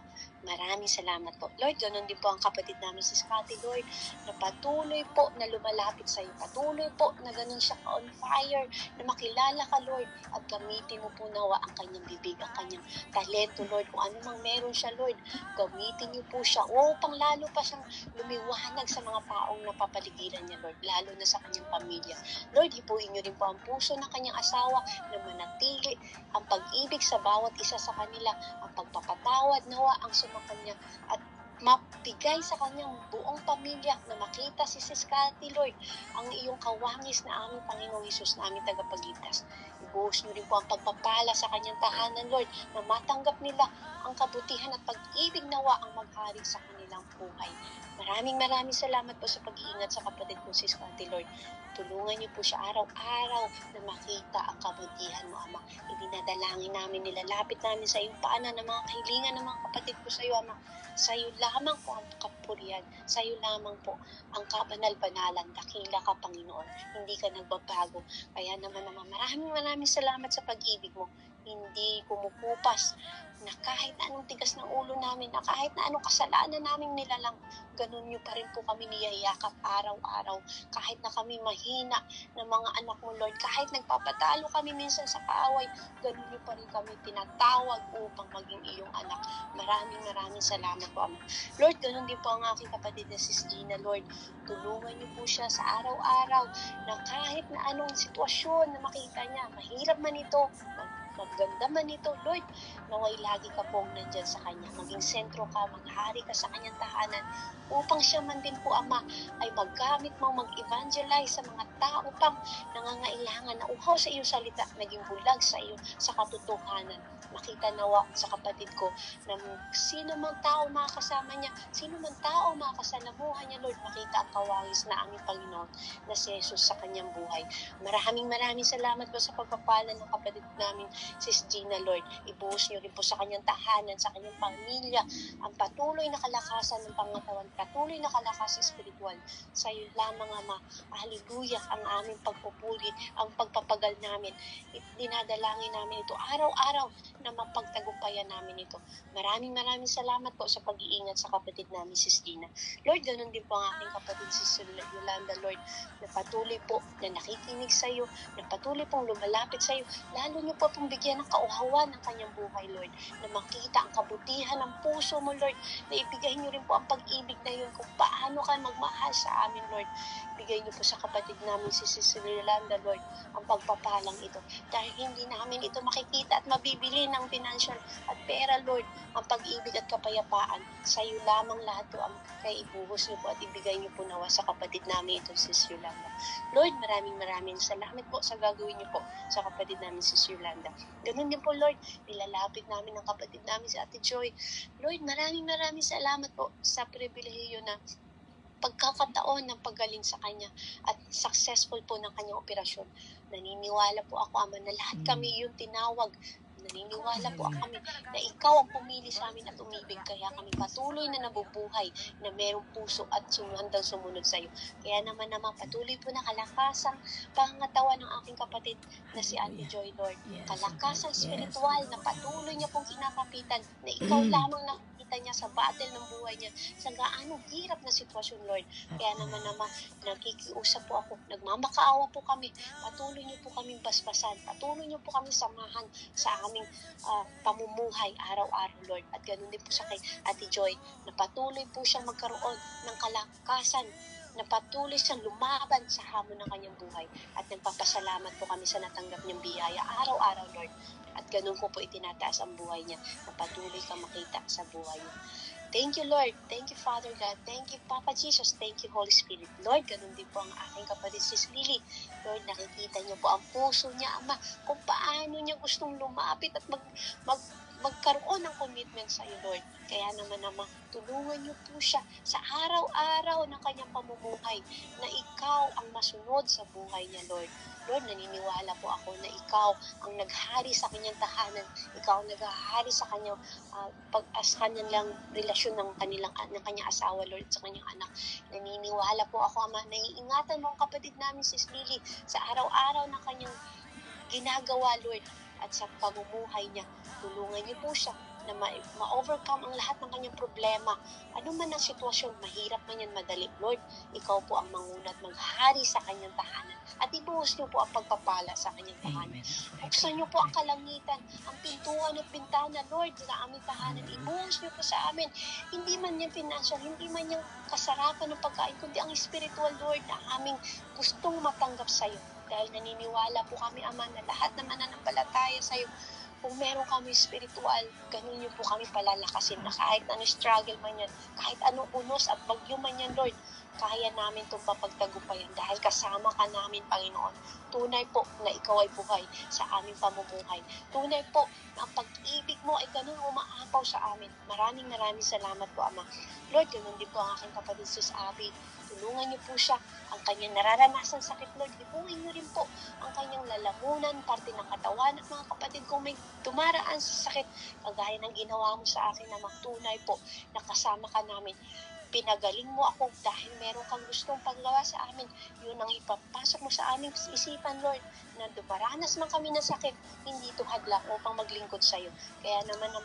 Maraming salamat po. Lord, ganun din po ang kapatid namin, Sis Cathy, Lord, na patuloy po na lumalapit sa iyo. Patuloy po na ganun siya on fire, na makilala ka, Lord, at gamitin mo po nawa ang kanyang bibig, ang kanyang talento, Lord. Kung ano mang meron siya, Lord, gamitin niyo po siya upang lalo pa siyang lumiwanag sa mga taong napapaligiran niya, Lord, lalo na sa kanyang pamilya. Lord, hipuin niyo rin po ang puso ng kanyang asawa na manatili ang pag-ibig sa bawat isa sa kanila, ang pagpapatawad nawa ang sumakanya at mapigay sa kanyang buong pamilya na makita si Sis Cathy, Lord, ang iyong kawangis na aming Panginoong Hesus na aming tagapagligtas. Ibuhos niyo rin po ang pagpapala sa kanyang tahanan, Lord, na matanggap nila ang kabutihan at pag-ibig nawa ang maghari sa kanilang buhay. Maraming salamat po sa pag-iingat sa kapatid ko, Sis Cathy, Lord. Tulungan niyo po siya araw-araw na makita ang kabutihan mo, Ama. Idinadalangin namin, nilalapit namin sa iyong paanan ng mga kahilingan ng mga kapatid ko sa iyo, Ama. Sa iyo lamang po ang kapurihan. Sa iyo lamang po ang kabanal-banalan. Dakila ka, Panginoon. Hindi ka nagbabago. Kaya naman, Ama, maraming salamat sa pag-ibig mo. Hindi kumukupas na kahit na anong tigas ng ulo namin, na kahit na anong kasalanan namin nilalang, ganun niyo pa rin po kami niyayakap araw-araw. Kahit na kami mahina ng mga anak mo, Lord, kahit nagpapatalo kami minsan sa kaaway, ganun niyo pa rin kami tinatawag upang maging iyong anak. Maraming salamat po, Ama. Lord, ganun din po ang aking kapatid na Sis Gina, Lord. Tulungan niyo po siya sa araw-araw na kahit na anong sitwasyon na makita niya, mahirap man ito, maganda man ito, Lord, naway lagi ka pong nandyan sa kanya. Maging sentro ka, maghari ka sa kanyang tahanan upang siya man din po, Ama, ay maggamit mo, mag-evangelize sa mga tao pang nangangailangan na uhaw sa iyong salita, naging bulag sa iyo sa katotohanan. Makita nawa sa kapatid ko na sino man tao makakasama niya, sino man tao makakasalamuhan niya, Lord, makita ang kawangis na aming Panginoon na si Jesus sa kanyang buhay. Maraming salamat po sa pagpapala ng kapatid namin, Sis Gina, Lord. Ibuhos niyo rin po sa kanyang tahanan, sa kanyang pamilya, ang patuloy na kalakasan ng pangatawan, patuloy na kalakasan spiritual. Sa iyo lamang, Ama. Hallelujah, ang aming pagpupuri, ang pagpapagal namin. Dinadalangin namin ito araw-araw na mapagtagumpayan namin ito. Maraming salamat po sa pag-iingat sa kapatid namin, Sis Gina. Lord, ganun din po ang aking kapatid, Sis Yolanda, Lord, na patuloy po na nakikinig sa iyo, na patuloy pong lumalapit sa iyo. Lalo niyo po pong bigyan ng kauhawan ng kanyang buhay, Lord, na makita ang kabutihan ng puso mo, Lord, na ibigay niyo rin po ang pag-ibig na yun kung paano ka magmahal sa amin, Lord. Bigay niyo po sa kapatid namin si Sister Yolanda, Lord, ang pagpapalang ito. Dahil hindi namin ito makikita at mabibili ng financial at pera, Lord, ang pag-ibig at kapayapaan. Sa iyo lamang lahat po ang kaya ibuhos niyo po at ibigay niyo po nawa sa kapatid namin ito, Sister Yolanda. Lord, maraming salamat po sa gagawin niyo po sa kapatid namin, Sister Yolanda. Ganun din po, Lord, nilalapit namin ang kapatid namin si Ate Joy. Lord, maraming salamat po sa pribilehiyo na pagkakataon ng paggaling sa kanya at successful po ng kanyang operasyon. Naniniwala po ako, Ama, na lahat kami yung tinawag. Naniniwala po kami na ikaw ang pumili sa amin at umibig. Kaya kami patuloy na nabubuhay, na merong puso at handang sumunod sa iyo. Kaya naman patuloy po na kalakasang pangatawan ng aking kapatid na si Ate Joy, Lord. Kalakasang spiritual na patuloy niya pong kinakapitan, na ikaw lamang nakikita niya sa battle ng buhay niya, sa gaano hirap na sitwasyon, Lord. Kaya naman nakikiusap po ako, nagmamakaawa po kami, patuloy niyo po kaming basbasan, patuloy niyo po kami samahan sa aming pamumuhay araw-araw, Lord. At ganun din po sa kay Ate Joy, na patuloy po siyang magkaroon ng kalakasan, na patuloy siyang lumaban sa hamon ng kanyang buhay. At nagpapasalamat po kami sa natanggap niyang biyaya araw-araw, Lord. At ganun ko po itinataas ang buhay niya, na patuloy kang makita sa buhay niya. Thank you, Lord. Thank you, Father God. Thank you, Papa Jesus. Thank you, Holy Spirit. Lord, ganun din po ang aking kapatid, Sis Lily. Lord, nakikita niyo po ang puso niya, Ama, kung paano niya gustong lumapit at magkaroon ng commitment sa iyo, Lord. Kaya naman, tulungan niyo po siya sa araw-araw ng kanyang pamumuhay, na ikaw ang masunod sa buhay niya, Lord. Lord, naniniwala po ako na ikaw ang naghari sa kanyang tahanan, ikaw ang naghahari sa kanyang kanyang relasyon ng kanyang asawa, Lord, sa kanyang anak. Naniniwala po ako, Ama, naiingatan mo ang kapatid namin, Sis Lily, sa araw-araw ng kanyang ginagawa, Lord, at sa pamumuhay niya. Tulungan niyo po siya na ma-overcome ang lahat ng kanyang problema. Ano man ang sitwasyon, mahirap man yan, madali, Lord, ikaw po ang manguna at maghari sa kanyang tahanan. At ibuhos niyo po ang pagpapala sa kanyang tahanan. Buksan niyo po ang kalangitan, ang pintuan at bintana, Lord, sa aming tahanan. Ibuhos niyo po sa amin. Hindi man yan financial, hindi man yan kasarapan ng pagkain, kundi ang spiritual, Lord, na aming gustong matanggap sa iyo. Dahil naniniwala po kami, Ama, na lahat na mananampalataya sa iyo, kung meron kami spiritual, ganun niyo po kami palalakasin, na kahit anong struggle man yan, kahit anong unos at bagyo man yan, Lord, kaya namin itong papagtagumpayan dahil kasama ka namin, Panginoon. Tunay po na ikaw ay buhay sa aming pamumuhay. Tunay po na ang pag-ibig mo ay ganun umaapaw sa amin. Maraming salamat po, Ama. Lord, ganun din po ang aking kapatid, Sis Abby. Tulungan niyo po siya. Ang kanyang nararanasan sakit, Lord, lipuin niyo rin po ang kanyang lalamunan, parte ng katawan, at mga kapatid kong may tumaraan sa sakit, kagaya ng ginawa mo sa akin, na magtunay po, nakasama ka namin. Pinagaling mo ako dahil meron kang gustong paggawa sa amin. Yun ang ipapasok mo sa aming isipan, Lord, na dumaranas man kami ng sakit, hindi ito hadlang upang maglingkod sa iyo. Kaya naman ang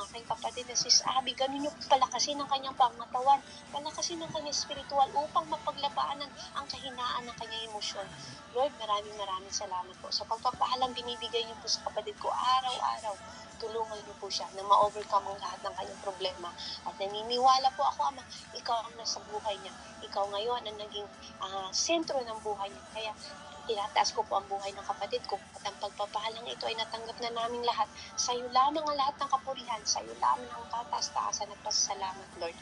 aking kapatid na Sis Abby, ganun yung palakasin ang kanyang pangatawan, palakasin ang kanyang spiritual upang mapaglabaanan ang kahinaan ng kanyang emosyon. Lord, maraming salamat po sa pagpapahalang binibigay niyo po sa kapatid ko araw-araw. Tulungan niyo po siya na ma-overcome ang lahat ng kanyang problema. At naniniwala po ako, Ama, ikaw ang nasa buhay niya. Ikaw ngayon ang naging sentro ng buhay niya. Kaya tinataas ko po ang buhay ng kapatid ko, at ang pagpapahalang ito ay natanggap na naming lahat. Sa iyo lamang ang lahat ng kapurihan, sa iyo lamang ang kataas-taasan at pasasalamat, Lord.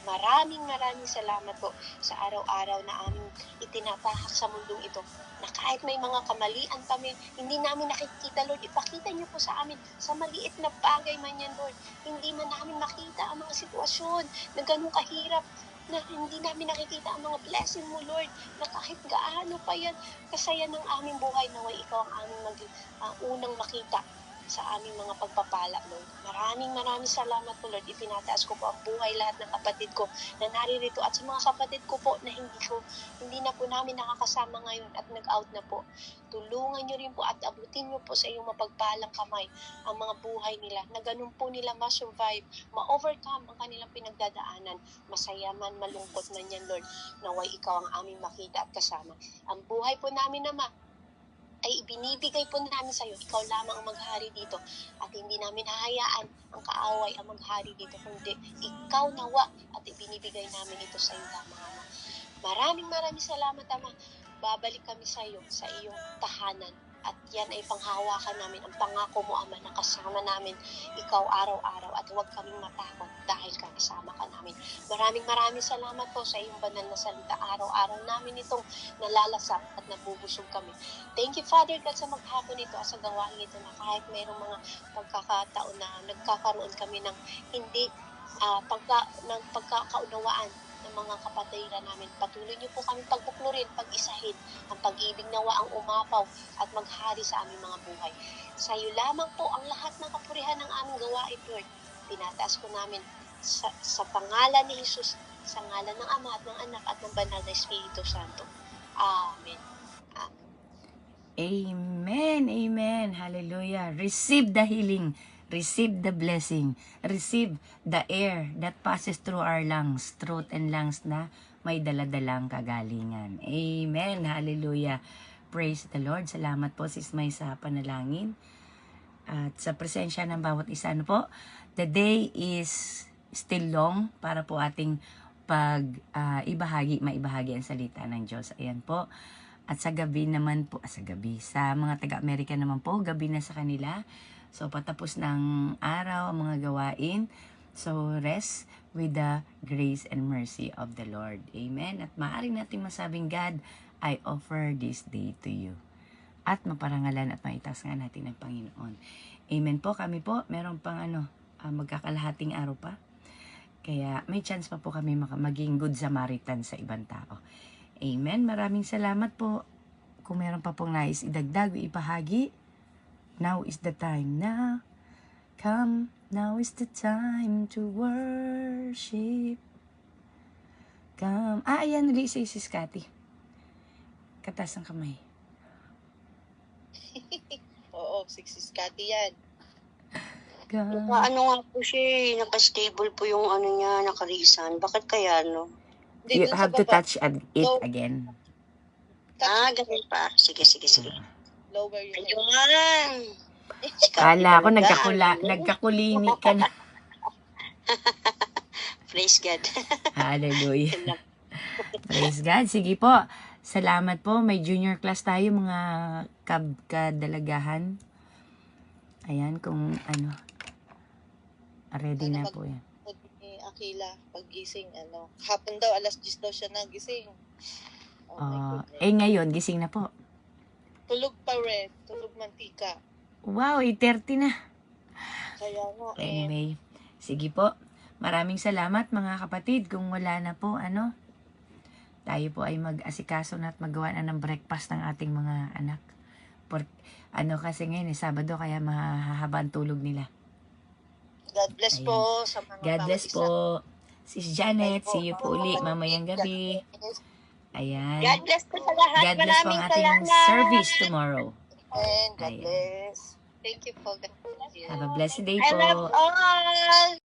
Maraming salamat po sa araw-araw na aming itinatahak sa mundong ito, na kahit may mga kamalian kami, hindi namin nakikita, Lord, ipakita niyo po sa amin sa maliit na bagay man yan, Lord. Hindi man namin makita ang mga sitwasyon na ganun kahirap, na hindi namin nakikita ang mga blessing mo, Lord, na kahit gaano pa yan kasaya ng aming buhay, naway ikaw ang aming unang makita sa aming mga pagpapala, Lord. Maraming salamat po, Lord. Ipinataas ko po ang buhay lahat ng kapatid ko na naririto, at sa mga kapatid ko po na hindi na po namin nakakasama ngayon at nag-out na po. Tulungan niyo rin po at abutin niyo po sa iyong mapagpalang kamay ang mga buhay nila, na ganun po nila ma-survive, ma-overcome ang kanilang pinagdadaanan. Masaya man, malungkot man yan, Lord, naway ikaw ang aming makita at kasama. Ang buhay po namin, Ama, ay ibinibigay po namin sa iyo. Ikaw lamang ang maghari dito. At hindi namin hahayaan ang kaaway ang maghari dito, kundi ikaw nawa at ibinibigay namin ito sa iyo lamang, Ama. Maraming salamat, Ama. Babalik kami sa iyo, sa iyong tahanan. At yan ay panghawakan namin, ang pangako mo, Ama, na kasama namin ikaw araw-araw at huwag kaming matakot dahil kasama ka namin. Maraming salamat po sa iyong banal na salita. Araw-araw namin itong nalalasap at nabubusog kami. Thank you, Father God, sa maghapon ito at sa gawain ito na kahit mayroong mga pagkakataon na nagkakaroon kami ng hindi ng pagkakaunawaan ng mga kapatiran namin. Patuloy niyo po kami pagbuklurin, pag-isahin, ang pag-ibig nawa ang umapaw at maghari sa aming mga buhay. Sa iyo lamang po ang lahat ng kapurihan ng aming gawain, Lord. Tinataas ko namin sa pangalan ni Jesus, sa ngalan ng Ama at ng Anak at ng Banal na Espiritu Santo. Amen. Amen. Amen. Hallelujah. Receive the healing. Receive the blessing. Receive the air that passes through our lungs, throat and lungs na may daladalang kagalingan. Amen. Hallelujah. Praise the Lord. Salamat po, Sis May, sa panalangin. At sa presensya ng bawat isa. Ano po? The day is still long para po ating maibahagi ang salita ng Diyos. Ayan po. At sa gabi naman po, sa mga taga-Amerika naman po, gabi na sa kanila. So, patapos ng araw ang mga gawain. So, rest with the grace and mercy of the Lord. Amen. At maaari natin masabing, God, I offer this day to you. At maparangalan at maitaas nga natin ng Panginoon. Amen po. Kami po, meron pang magkakalahating araw pa. Kaya may chance pa po kami maging good Samaritan sa ibang tao. Amen. Maraming salamat po. Kung meron pa pong nais idagdag o ipahagi, now is the time na. Come, now is the time to worship. Come. Ayan, Lisa, Sis Cathy. Katas ang kamay. Oo, Sis Cathy yan. Come. Ano nga po siya, naka-stable po yung niya, nakarisan. Bakit kaya, no? You have to touch it again. Ganun pa. Sige. Lower your head. Ayun. Kala ko nagkakulini ka na. Praise God. Hallelujah. Praise God. Sige po. Salamat po. May junior class tayo, mga kadalagahan. Ayan, kung ready na po yan. Ni Akila, paggising, hapon daw, 10:00 daw siya nagising. Oh my goodness. Ngayon, gising na po. Tulog pa rin, tulog mantika. Wow, 8:30 na. Kaya nga, Anyway, sige po. Maraming salamat mga kapatid. Kung wala na po, tayo po ay mag-asikaso na at magawa na ng breakfast ng ating mga anak. Kasi ngayon Sabado, kaya mahahaba ang tulog nila. God bless Ayan. po sa mga God bawat bless isa. po. Sis Janet, see you po uli mamayang gabi. Ayan. God bless po sa lahat. God bless po ang ating service tomorrow. And God Ayan. bless. Thank you po. God bless you. Have a blessed day I po. love all.